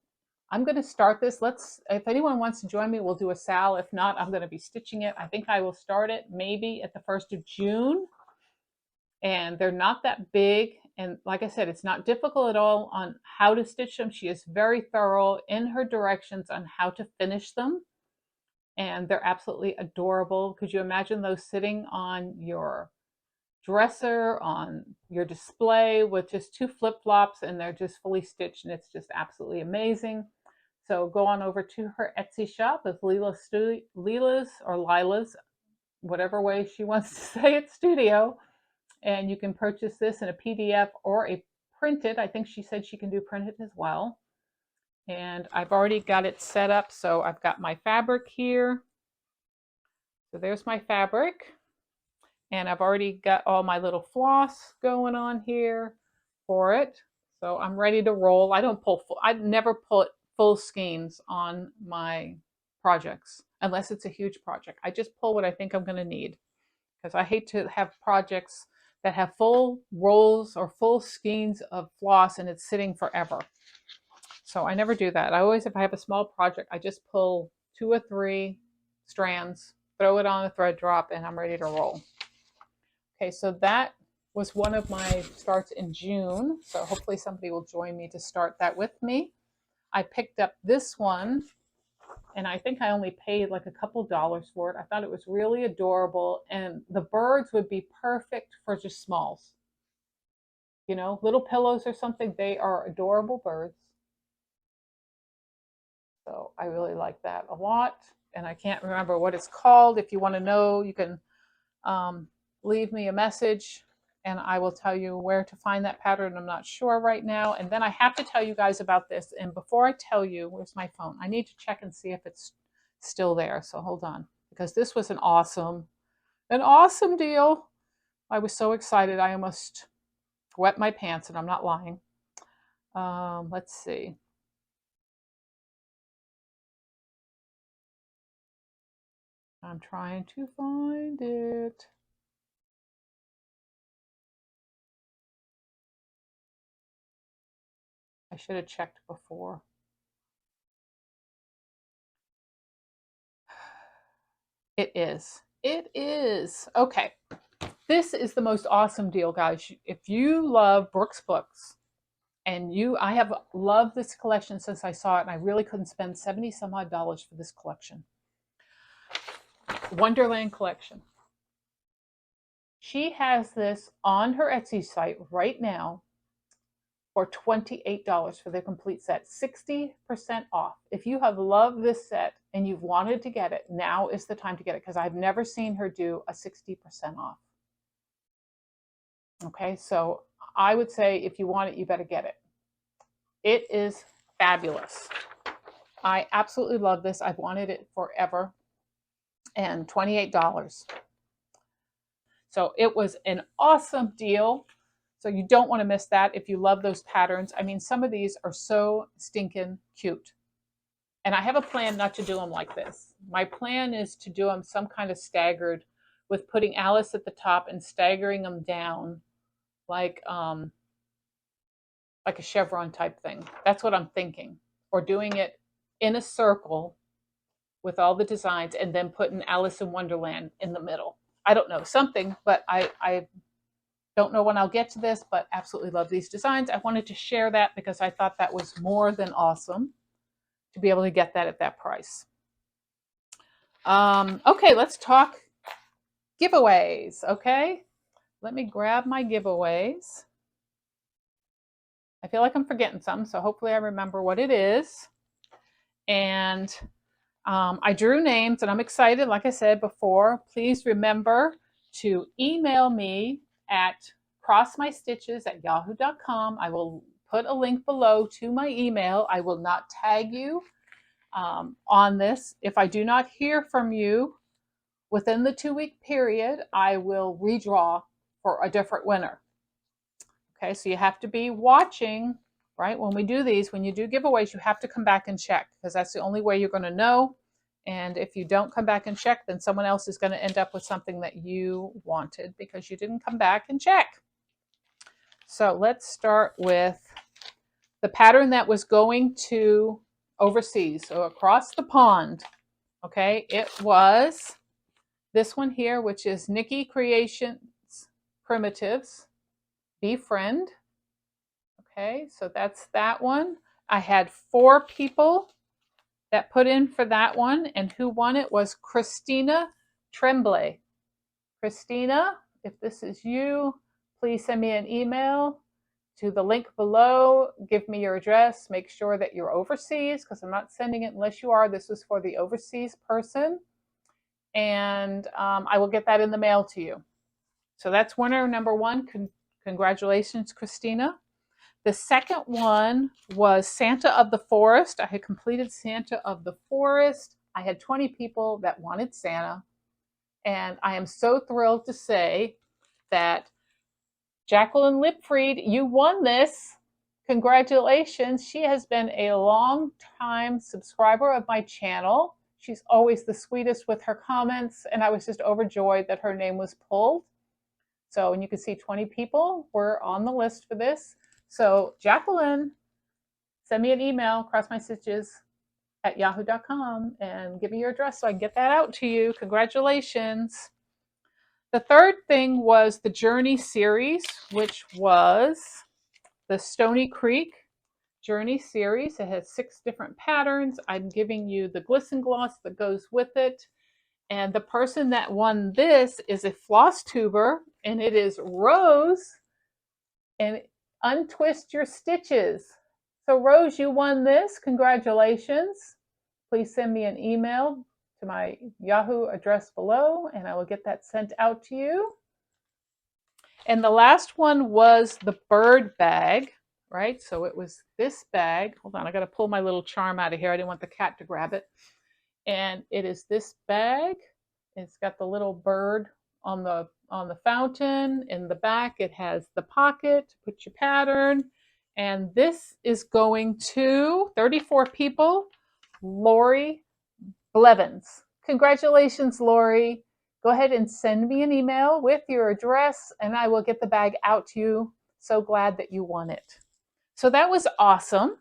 I'm going to start this. If anyone wants to join me, we'll do a sal. If not, I'm going to be stitching it. I think I will start it maybe at the 1st of June. And they're not that big. And like I said, it's not difficult at all on how to stitch them. She is very thorough in her directions on how to finish them. And they're absolutely adorable. Could you imagine those sitting on your dresser, on your display with just 2 flip-flops, and they're just fully stitched, and it's just absolutely amazing. So go on over to her Etsy shop of Lila's or Lila's, whatever way she wants to say it, studio. And you can purchase this in a PDF or a printed. I think she said she can do printed as well. And I've already got it set up. So I've got my fabric here. So there's my fabric. And I've already got all my little floss going on here for it. So I'm ready to roll. I never put full skeins on my projects unless it's a huge project. I just pull what I think I'm going to need, because I hate to have projects that have full rolls or full skeins of floss and it's sitting forever. So I never do that. I always, if I have a small project, I just pull 2 or 3 strands, throw it on a thread drop, and I'm ready to roll. Okay, so that was one of my starts in June. So hopefully somebody will join me to start that with me. I picked up this one, and I think I only paid like a couple dollars for it. I thought it was really adorable, and the birds would be perfect for just smalls. You know, little pillows or something. They are adorable birds. So I really like that a lot. And I can't remember what it's called. If you want to know, you can leave me a message and I will tell you where to find that pattern. I'm not sure right now. And then I have to tell you guys about this. And before I tell you, where's my phone? I need to check and see if it's still there. So hold on, because this was an awesome deal. I was so excited. I almost wet my pants, and I'm not lying. Let's see. I'm trying to find it. I should have checked before. It is. It is. Okay. This is the most awesome deal, guys. If you love Brooks books, and I have loved this collection since I saw it, and I really couldn't spend 70 some odd dollars for this collection. Wonderland collection. She has this on her Etsy site right now for $28 for the complete set, 60% off. If you have loved this set and you've wanted to get it, now is the time to get it, because I've never seen her do a 60% off. Okay, so I would say if you want it, you better get it. It is fabulous. I absolutely love this. I've wanted it forever. And $28. So it was an awesome deal. So you don't want to miss that if you love those patterns. I mean, some of these are so stinking cute. And I have a plan not to do them like this. My plan is to do them some kind of staggered, with putting Alice at the top and staggering them down like a chevron type thing. That's what I'm thinking. Or doing it in a circle with all the designs and then putting Alice in Wonderland in the middle. I don't know, something, but I don't know when I'll get to this, but absolutely love these designs. I wanted to share that because I thought that was more than awesome to be able to get that at that price. Okay, let's talk giveaways, okay? Let me grab my giveaways. I feel like I'm forgetting some, so hopefully I remember what it is. And I drew names, and I'm excited. Like I said before, please remember to email me at crossmystitches@yahoo.com. I will put a link below to my email. I will not tag you on this. If I do not hear from you within the 2-week period, I will redraw for a different winner. Okay, so you have to be watching, right? When we do these, when you do giveaways, you have to come back and check, because that's the only way you're going to know. And if you don't come back and check, then someone else is going to end up with something that you wanted because you didn't come back and check. So let's start with the pattern that was going to overseas, so across the pond. Okay, it was this one here, which is Nikki Creations Primitives Befriend. Okay, so that's that one. I had 4 people that put in for that one, and who won it was Christina Tremblay. Christina, if this is you, please send me an email to the link below. Give me your address. Make sure that you're overseas, because I'm not sending it unless you are. This is for the overseas person. And I will get that in the mail to you. So that's winner number 1. Congratulations, Christina. The second one was Santa of the Forest. I had completed Santa of the Forest. I had 20 people that wanted Santa. And I am so thrilled to say that Jacqueline Lipfried, you won this. Congratulations. She has been a long time subscriber of my channel. She's always the sweetest with her comments, and I was just overjoyed that her name was pulled. So, and you can see 20 people were on the list for this. So, Jacqueline, send me an email, crossmystitches@yahoo.com, and give me your address so I can get that out to you. Congratulations. The third thing was the Journey series, which was the Stony Creek Journey series. It has 6 different patterns. I'm giving you the glisten gloss that goes with it. And the person that won this is a Flosstuber, and it is Rose. And untwist your stitches. So Rose, you won this. Congratulations. Please send me an email to my Yahoo address below, and I will get that sent out to you. And the last one was the bird bag, right? So it was this bag. Hold on, I got to pull my little charm out of here. I didn't want the cat to grab it. And it is this bag. It's got the little bird on the fountain. In the back, it has the pocket to put your pattern. And this is going to 34 people. Lori Blevins. Congratulations, Lori. Go ahead and send me an email with your address, and I will get the bag out to you. So glad that you won it. So that was awesome.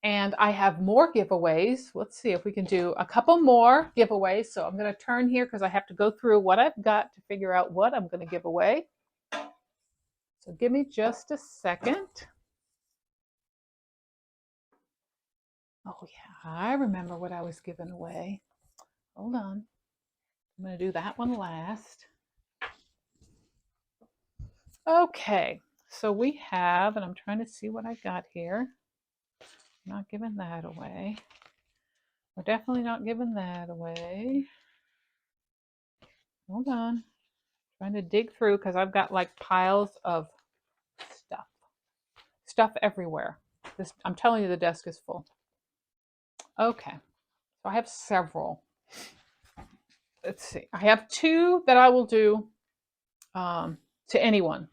And I have more giveaways. Let's see if we can do a couple more giveaways. So I'm going to turn here because I have to go through what I've got to figure out what I'm going to give away. So give me just a second. Oh yeah, I remember what I was giving away. Hold on. I'm going to do that one last. Okay, so we have, and I'm trying to see what I got here. I'm not giving that away. We're definitely not giving that away. Hold on. I'm trying to dig through because I've got like piles of stuff everywhere. I'm telling you, the desk is full. Okay, so I have several. Let's see. I have 2 that I will do to anyone,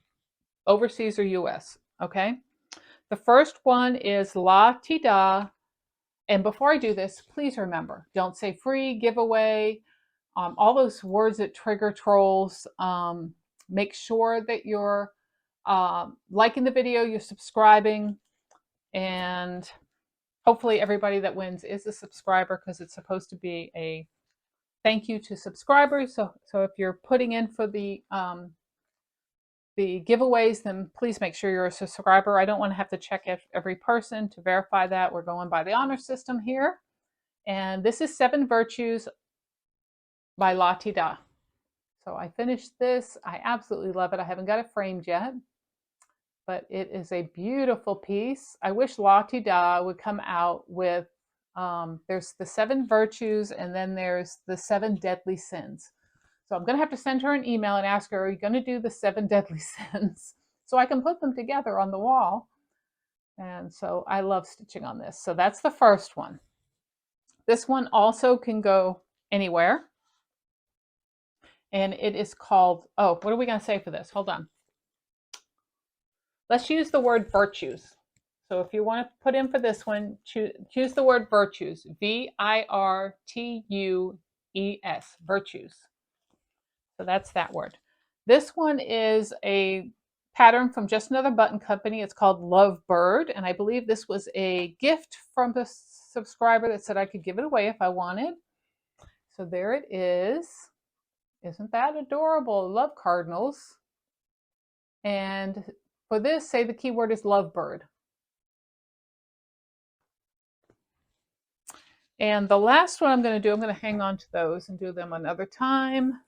overseas or US. Okay. The first one is La Ti Da. And before I do this, please remember, don't say free, giveaway, all those words that trigger trolls. Make sure that you're liking the video, you're subscribing, and hopefully everybody that wins is a subscriber, because it's supposed to be a thank you to subscribers. So if you're putting in for the giveaways, then please make sure you're a subscriber. I don't want to have to check every person to verify that. We're going by the honor system here. And this is 7 Virtues by La Ti Da. So I finished this. I absolutely love it. I haven't got it framed yet, but it is a beautiful piece. I wish La Ti Da would come out with, there's the 7 Virtues, and then there's the 7 Deadly Sins. So I'm going to have to send her an email and ask her, are you going to do the 7 Deadly Sins? So I can put them together on the wall. And so I love stitching on this. So that's the first one. This one also can go anywhere. and it is called, oh, what are we going to say for this? Hold on. Let's use the word virtues. So if you want to put in for this one, choose the word virtues, virtues, virtues. So that's that word. This one is a pattern from Just Another Button Company. It's called Lovebird, and I believe this was a gift from the subscriber that said I could give it away if I wanted. So there it is. Isn't that adorable? Love cardinals. And for this, say the keyword is Lovebird. And the last one I'm going to do, I'm going to hang on to those and do them another time.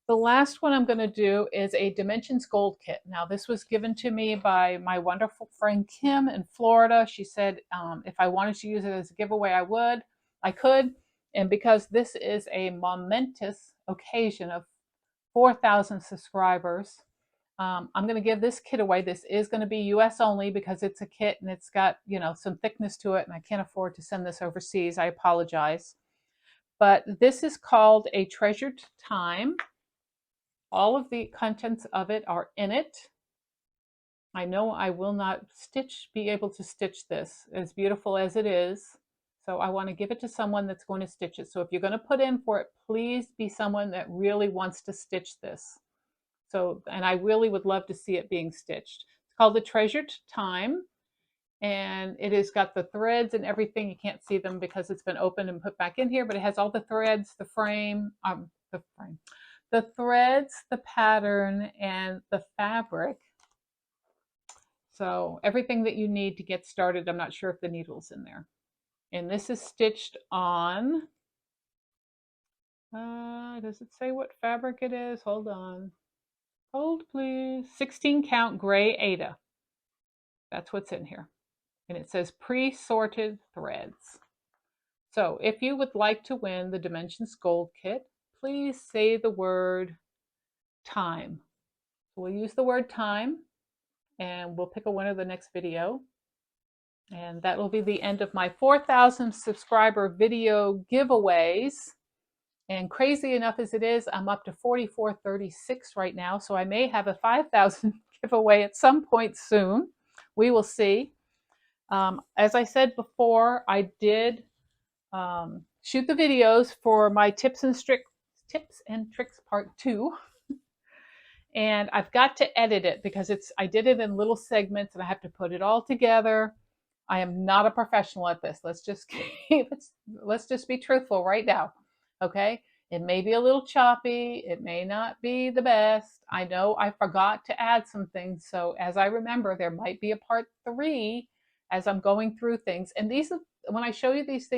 The last one I'm going to do is a Dimensions Gold Kit. Now, this was given to me by my wonderful friend Kim in Florida. She said if I wanted to use it as a giveaway, I could. And because this is a momentous occasion of 4,000 subscribers, I'm going to give this kit away. This is going to be US only because it's a kit and it's got, some thickness to it, and I can't afford to send this overseas. I apologize. But this is called A Treasured Time. All of the contents of it are in it. I know I will not be able to stitch this as beautiful as it is. So I want to give it to someone that's going to stitch it. So if you're going to put in for it, please be someone that really wants to stitch this. So, and I really would love to see it being stitched. It's called The Treasured Time, and it has got the threads and everything. You can't see them because it's been opened and put back in here, but it has all the threads, the threads, the pattern, and the fabric. So everything that you need to get started. I'm not sure if the needle's in there. And this is stitched on, does it say what fabric it is? Hold on. Hold, please. 16 count gray Aida. That's what's in here. And it says pre-sorted threads. So if you would like to win the Dimensions Gold Kit, please say the word time. We'll use the word time, and we'll pick a winner the next video. And that will be the end of my 4,000 subscriber video giveaways. And crazy enough as it is, I'm up to 4436 right now, so I may have a 5,000 giveaway at some point soon. We will see. As I said before, I did shoot the videos for my tips and tricks part 2. And I've got to edit it because I did it in little segments and I have to put it all together. I am not a professional at this. Let's just be truthful right now. Okay? It may be a little choppy. It may not be the best. I know I forgot to add some things. So as I remember, there might be a part 3 as I'm going through things. And when I show you these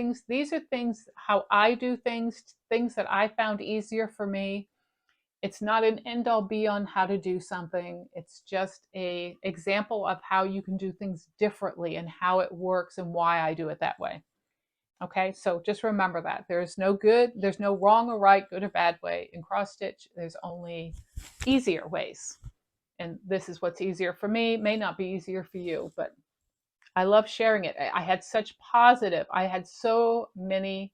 are things how I do things that I found easier for me. It's not an end-all be-all how to do something. It's just an example of how you can do things differently and how it works and why I do it that way. Okay, so just remember that. There's no wrong or right, good or bad way. In cross stitch, there's only easier ways. And this is what's easier for me. May not be easier for you, but I love sharing it. I had so many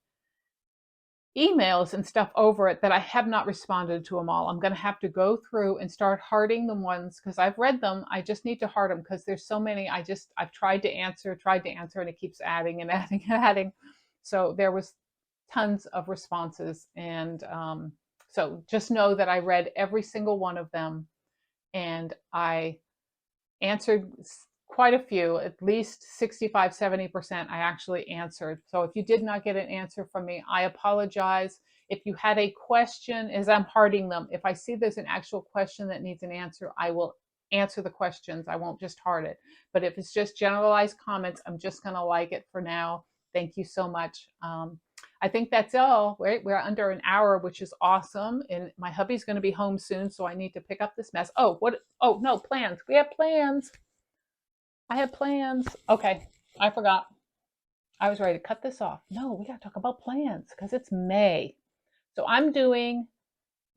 emails and stuff over it that I have not responded to them all. I'm going to have to go through and start hearting the ones because I've read them. I just need to heart them because there's so many. I've tried to answer, and it keeps adding and adding and adding. So there was tons of responses. And so just know that I read every single one of them and I answered quite a few, at least 65-70% I actually answered. So if you did not get an answer from me, I apologize. If you had a question as I'm hearting them, if I see there's an actual question that needs an answer, I will answer the questions. I won't just heart it. But if it's just generalized comments, I'm just going to like it for now. Thank you so much. I think that's all. We're under an hour, which is awesome. And my hubby's going to be home soon, so I need to pick up this mess. Oh, no, plans. We have plans. I have plans. Okay, I forgot. I was ready to cut this off. No, we got to talk about plans because it's May. So I'm doing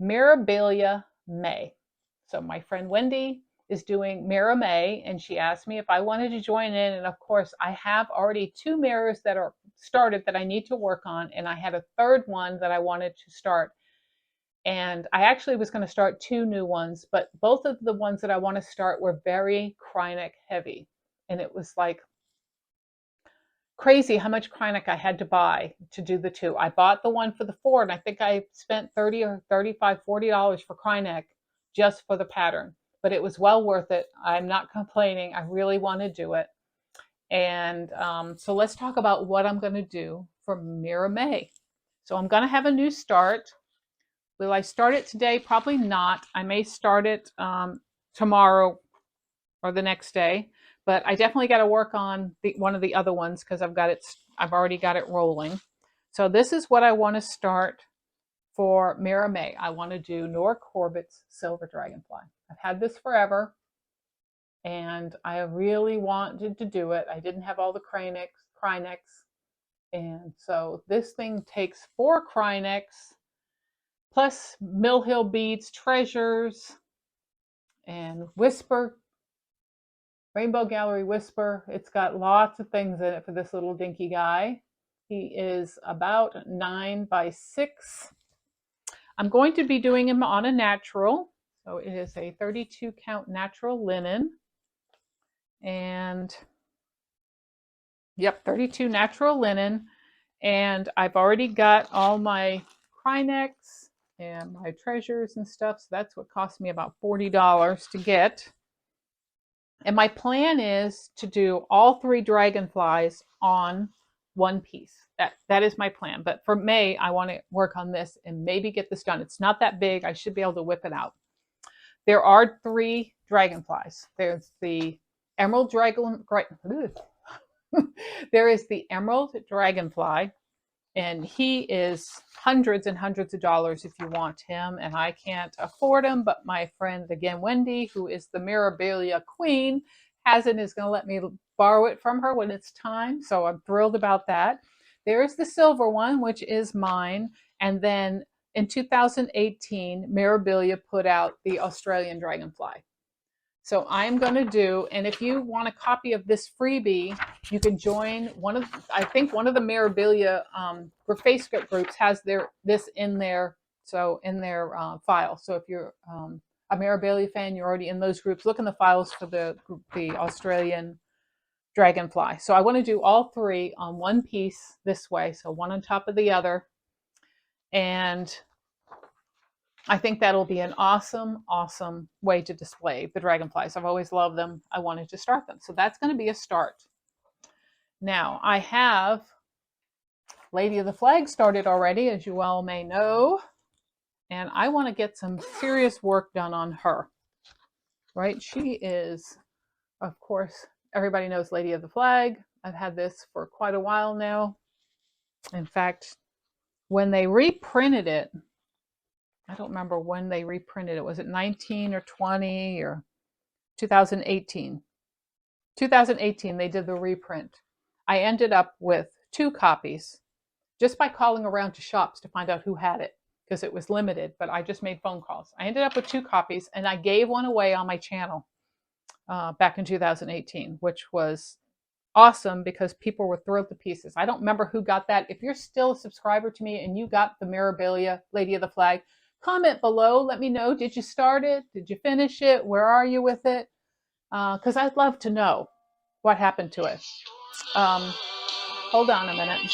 Mirabilia May. So my friend Wendy is doing Mira May, and she asked me if I wanted to join in. And of course, I have already 2 mirrors that are started that I need to work on, and I had a third one that I wanted to start. And I actually was going to start 2 new ones, but both of the ones that I want to start were very Krynic heavy. And it was like crazy how much Krynic I had to buy to do the 2. I bought the one for the 4, and I think I spent 30 or 35, $40 for Krynic just for the pattern. But it was well worth it. I'm not complaining. I really want to do it. And so let's talk about what I'm going to do for Mira May. So I'm going to have a new start. Will I start it today? Probably not. I may start it tomorrow or the next day, but I definitely got to work on one of the other ones because I've already got it rolling. So this is what I want to start for Mira May. I want to do Nora Corbett's Silver Dragonfly. I've had this forever, and I really wanted to do it. I didn't have all the Krynics, and so this thing takes 4 Krynics plus Mill Hill Beads, Treasures, and Whisper, Rainbow Gallery Whisper. It's got lots of things in it for this little dinky guy. He is about 9 by 6. I'm going to be doing him on a natural. So it is a 32 count natural linen. And yep, 32 natural linen. And I've already got all my Krynics and my treasures and stuff. So that's what cost me about $40 to get. And my plan is to do all 3 dragonflies on one piece. That is my plan. But for May, I want to work on this and maybe get this done. It's not that big. I should be able to whip it out. There are 3 dragonflies. There's the emerald dragon. There is the emerald dragonfly, and he is hundreds and hundreds of dollars if you want him, and I can't afford him, but my friend, again, Wendy, who is the Mirabilia queen, has it and is going to let me borrow it from her when it's time, so I'm thrilled about that. There's the silver one, which is mine, and then in 2018, Mirabilia put out the Australian dragonfly. So I'm going to do, and if you want a copy of this freebie, you can join I think one of the Mirabilia Facebook groups has this in their file. So if you're a Mirabilia fan, you're already in those groups. Look in the files for the Australian dragonfly. So I want to do all 3 on one piece this way, so one on top of the other, and I think that'll be an awesome, awesome way to display the dragonflies. I've always loved them. I wanted to start them. So that's going to be a start. Now, I have Lady of the Flag started already, as you all may know. And I want to get some serious work done on her. Right? She is, of course, everybody knows Lady of the Flag. I've had this for quite a while now. In fact, when they reprinted it, I don't remember when they reprinted it. Was it 19 or 20 or 2018? 2018, they did the reprint. I ended up with 2 copies just by calling around to shops to find out who had it because it was limited, but I just made phone calls. I ended up with 2 copies, and I gave one away on my channel back in 2018, which was awesome because people were thrilled to pieces. I don't remember who got that. If you're still a subscriber to me and you got the Mirabilia Lady of the Flag, comment below. Let me know. Did you start it? Did you finish it? Where are you with it? Because I'd love to know what happened to it. Hold on a minute.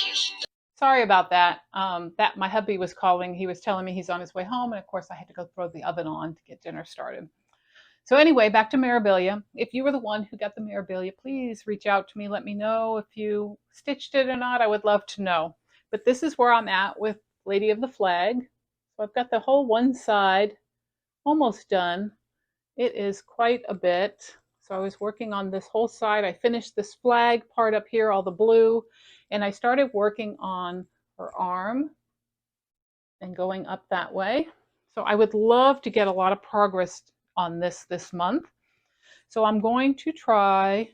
Sorry about that. My hubby was calling. He was telling me he's on his way home, and of course I had to go throw the oven on to get dinner started. So anyway, back to Mirabilia. If you were the one who got the Mirabilia, please reach out to me. Let me know if you stitched it or not. I would love to know. But this is where I'm at with Lady of the Flag. So I've got the whole one side almost done. It is quite a bit. So I was working on this whole side. I finished this flag part up here, all the blue, and I started working on her arm and going up that way. So I would love to get a lot of progress on this month. So I'm going to try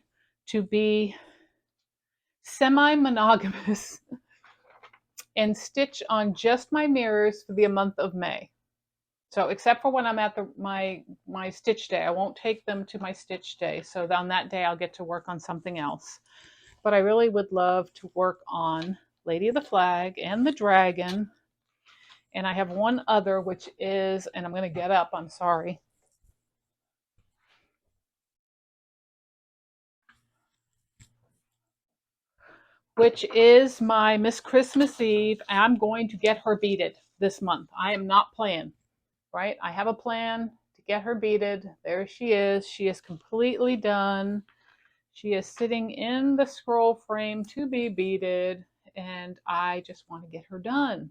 to be semi-monogamous and stitch on just my mirrors for the month of May. So except for when I'm at my stitch day, I won't take them to my stitch day. So on that day, I'll get to work on something else. But I really would love to work on Lady of the Flag and the Dragon And I have one other, which is, and I'm going to get up, I'm sorry. Which is my Miss Christmas Eve. I'm going to get her beaded this month. I am not playing, right? I have a plan to get her beaded. There she is. She is completely done. She is sitting in the scroll frame to be beaded, and I just want to get her done.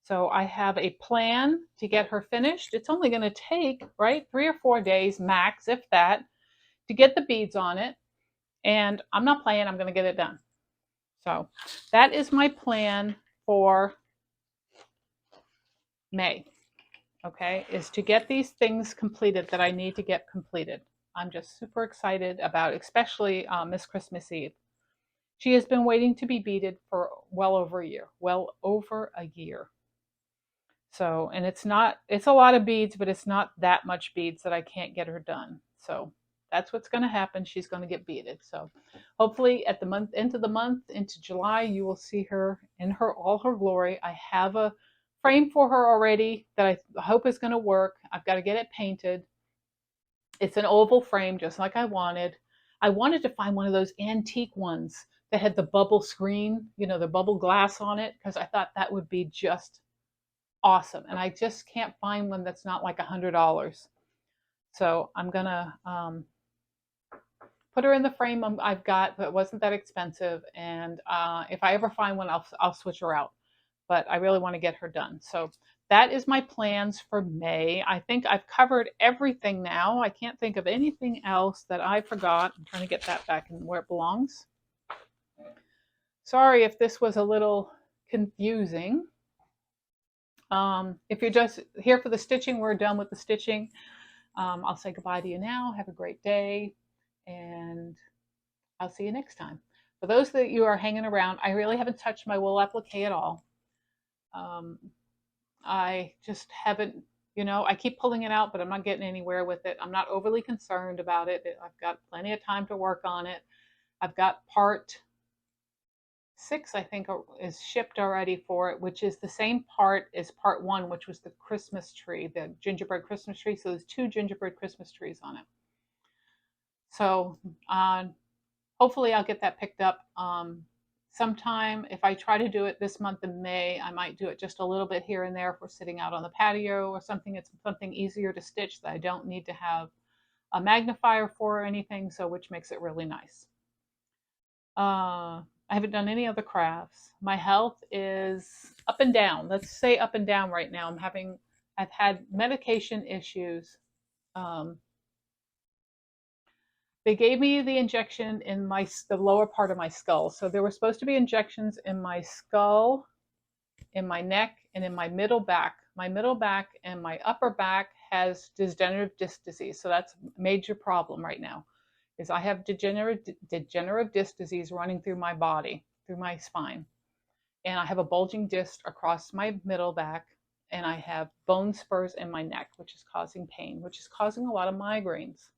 So I have a plan to get her finished. It's only going to take, right, 3 or 4 days max, if that, to get the beads on it. And I'm not playing, I'm going to get it done. So that is my plan for May, okay, is to get these things completed that I need to get completed. I'm just super excited about, especially Miss Christmas Eve. She has been waiting to be beaded for well over a year. Well over a year. So, and it's a lot of beads, but it's not that much beads that I can't get her done. So that's what's going to happen. She's going to get beaded. So hopefully at the end of the month, into July, you will see her in all her glory. I have a frame for her already that I hope is going to work. I've got to get it painted. It's an oval frame, just like I wanted. I wanted to find one of those antique ones that had the bubble screen, the bubble glass on it, because I thought that would be just awesome. And I just can't find one that's not like $100. So I'm gonna put her in the frame I've got, but it wasn't that expensive. And if I ever find one, I'll switch her out. But I really want to get her done. So that is my plans for May. I think I've covered everything now. I can't think of anything else that I forgot. I'm trying to get that back in where it belongs. Sorry if this was a little confusing. If you're just here for the stitching, we're done with the stitching. I'll say goodbye to you now. Have a great day, and I'll see you next time. For those that you are hanging around, I really haven't touched my wool applique at all. I just haven't, I keep pulling it out, but I'm not getting anywhere with it. I'm not overly concerned about it. I've got plenty of time to work on it. I've got part 6, I think, is shipped already for it, which is the same part as part 1, which was the Christmas tree, the gingerbread Christmas tree. So there's 2 gingerbread Christmas trees on it. So hopefully I'll get that picked up sometime. If I try to do it this month in May, I might do it just a little bit here and there if we're sitting out on the patio or something. It's something easier to stitch that I don't need to have a magnifier for or anything, so which makes it really nice. I haven't done any other crafts. My health is up and down. Let's say up and down right now. I've had medication issues. They gave me the injection in the lower part of my skull. So there were supposed to be injections in my skull, in my neck, and in my middle back. My middle back and my upper back has degenerative disc disease. So that's a major problem right now. Is I have degenerative disc disease running through my body, through my spine. And I have a bulging disc across my middle back, and I have bone spurs in my neck, which is causing pain, which is causing a lot of migraines.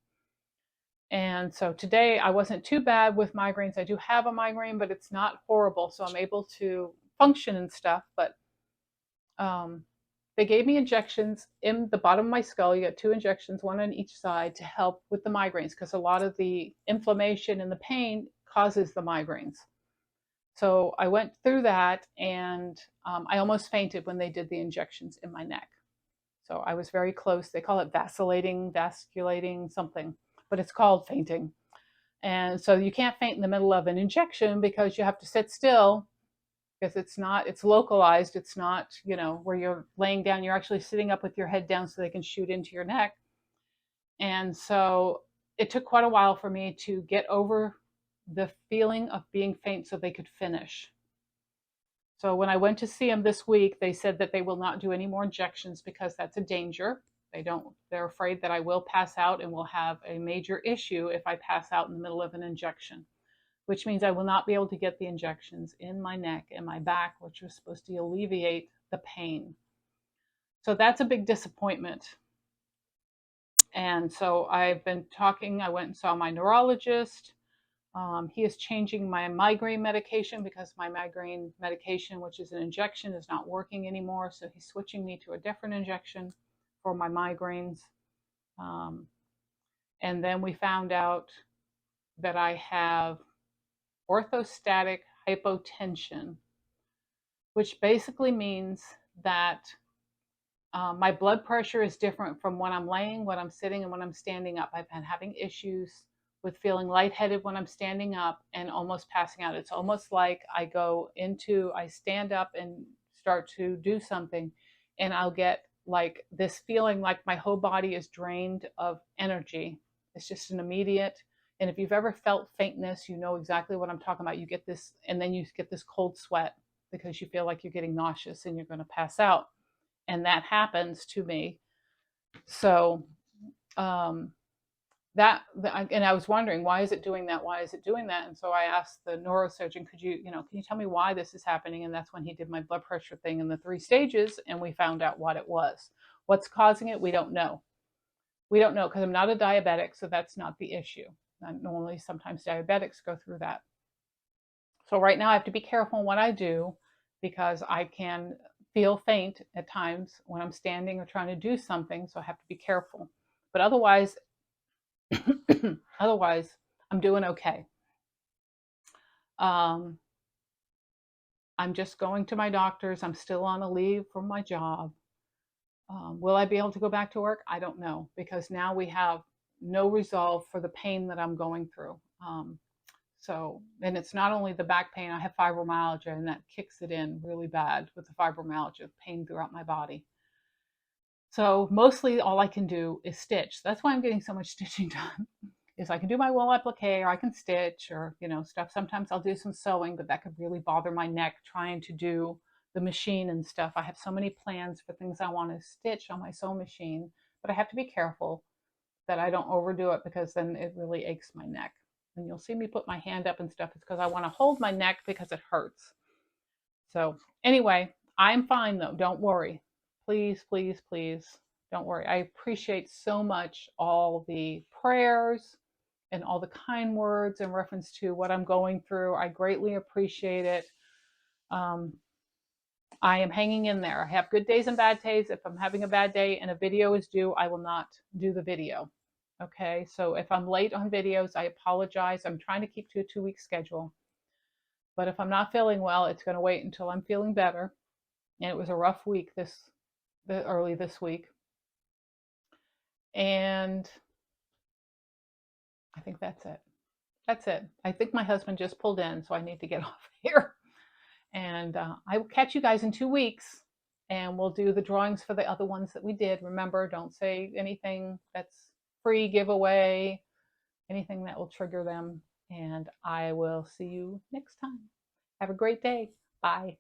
And so today I wasn't too bad with migraines. I do have a migraine, but it's not horrible. So I'm able to function and stuff. But they gave me injections in the bottom of my skull. You get 2 injections, 1 on each side, to help with the migraines, because a lot of the inflammation and the pain causes the migraines. So I went through that, and I almost fainted when they did the injections in my neck. So I was very close. They call it vasculating something, but it's called fainting. And so you can't faint in the middle of an injection because you have to sit still, because it's localized. It's not, where you're laying down. You're actually sitting up with your head down so they can shoot into your neck. And so it took quite a while for me to get over the feeling of being faint so they could finish. So when I went to see them this week, they said that they will not do any more injections because that's a danger. They're afraid that I will pass out and will have a major issue if I pass out in the middle of an injection, which means I will not be able to get the injections in my neck and my back, which was supposed to alleviate the pain. So that's a big disappointment. And so I've been talking. I went and saw my neurologist. He is changing my migraine medication because my migraine medication, which is an injection, is not working anymore. So he's switching me to a different injection for my migraines. Um, and then we found out that I have orthostatic hypotension, which basically means that my blood pressure is different from when I'm laying, when I'm sitting, and when I'm standing up. I've been having issues with feeling lightheaded when I'm standing up and almost passing out. It's almost like I stand up and start to do something, and I'll get like this feeling like my whole body is drained of energy. It's just an immediate. And if you've ever felt faintness, you know exactly what I'm talking about. You get this, and then you get this cold sweat because you feel like you're getting nauseous and you're going to pass out. And that happens to me. So um, and I was wondering, why is it doing that? Why is it doing that? And so I asked the neurosurgeon, can you tell me why this is happening? And that's when he did my blood pressure thing in the 3 stages, and we found out what it was. What's causing it? We don't know. We don't know because I'm not a diabetic, so that's not the issue. Normally, sometimes diabetics go through that. So right now I have to be careful what I do because I can feel faint at times when I'm standing or trying to do something, so I have to be careful. But otherwise, otherwise, I'm doing okay. I'm just going to my doctors. I'm still on a leave from my job. Will I be able to go back to work? I don't know because now we have no resolve for the pain that I'm going through. And it's not only the back pain, I have fibromyalgia, and that kicks it in really bad with the fibromyalgia, pain throughout my body. So mostly all I can do is stitch. That's why I'm getting so much stitching done. Is I can do my wool applique, or I can stitch, or stuff. Sometimes I'll do some sewing, but that could really bother my neck trying to do the machine and stuff. I have so many plans for things I want to stitch on my sewing machine, but I have to be careful that I don't overdo it because then it really aches my neck. And you'll see me put my hand up and stuff. It's because I want to hold my neck because it hurts. So anyway, I'm fine though. Don't worry. Please, please, please don't worry. I appreciate so much all the prayers and all the kind words in reference to what I'm going through. I greatly appreciate it. Um, I am hanging in there. I have good days and bad days. If I'm having a bad day and a video is due, I will not do the video. Okay, so if I'm late on videos, I apologize. I'm trying to keep to a 2-week schedule. But if I'm not feeling well, it's going to wait until I'm feeling better. And it was a rough week early this week. And I think that's it. That's it. I think my husband just pulled in, so I need to get off here. And I will catch you guys in 2 weeks, and we'll do the drawings for the other ones that we did. Remember, don't say anything that's free giveaway, anything that will trigger them. And I will see you next time. Have a great day. Bye.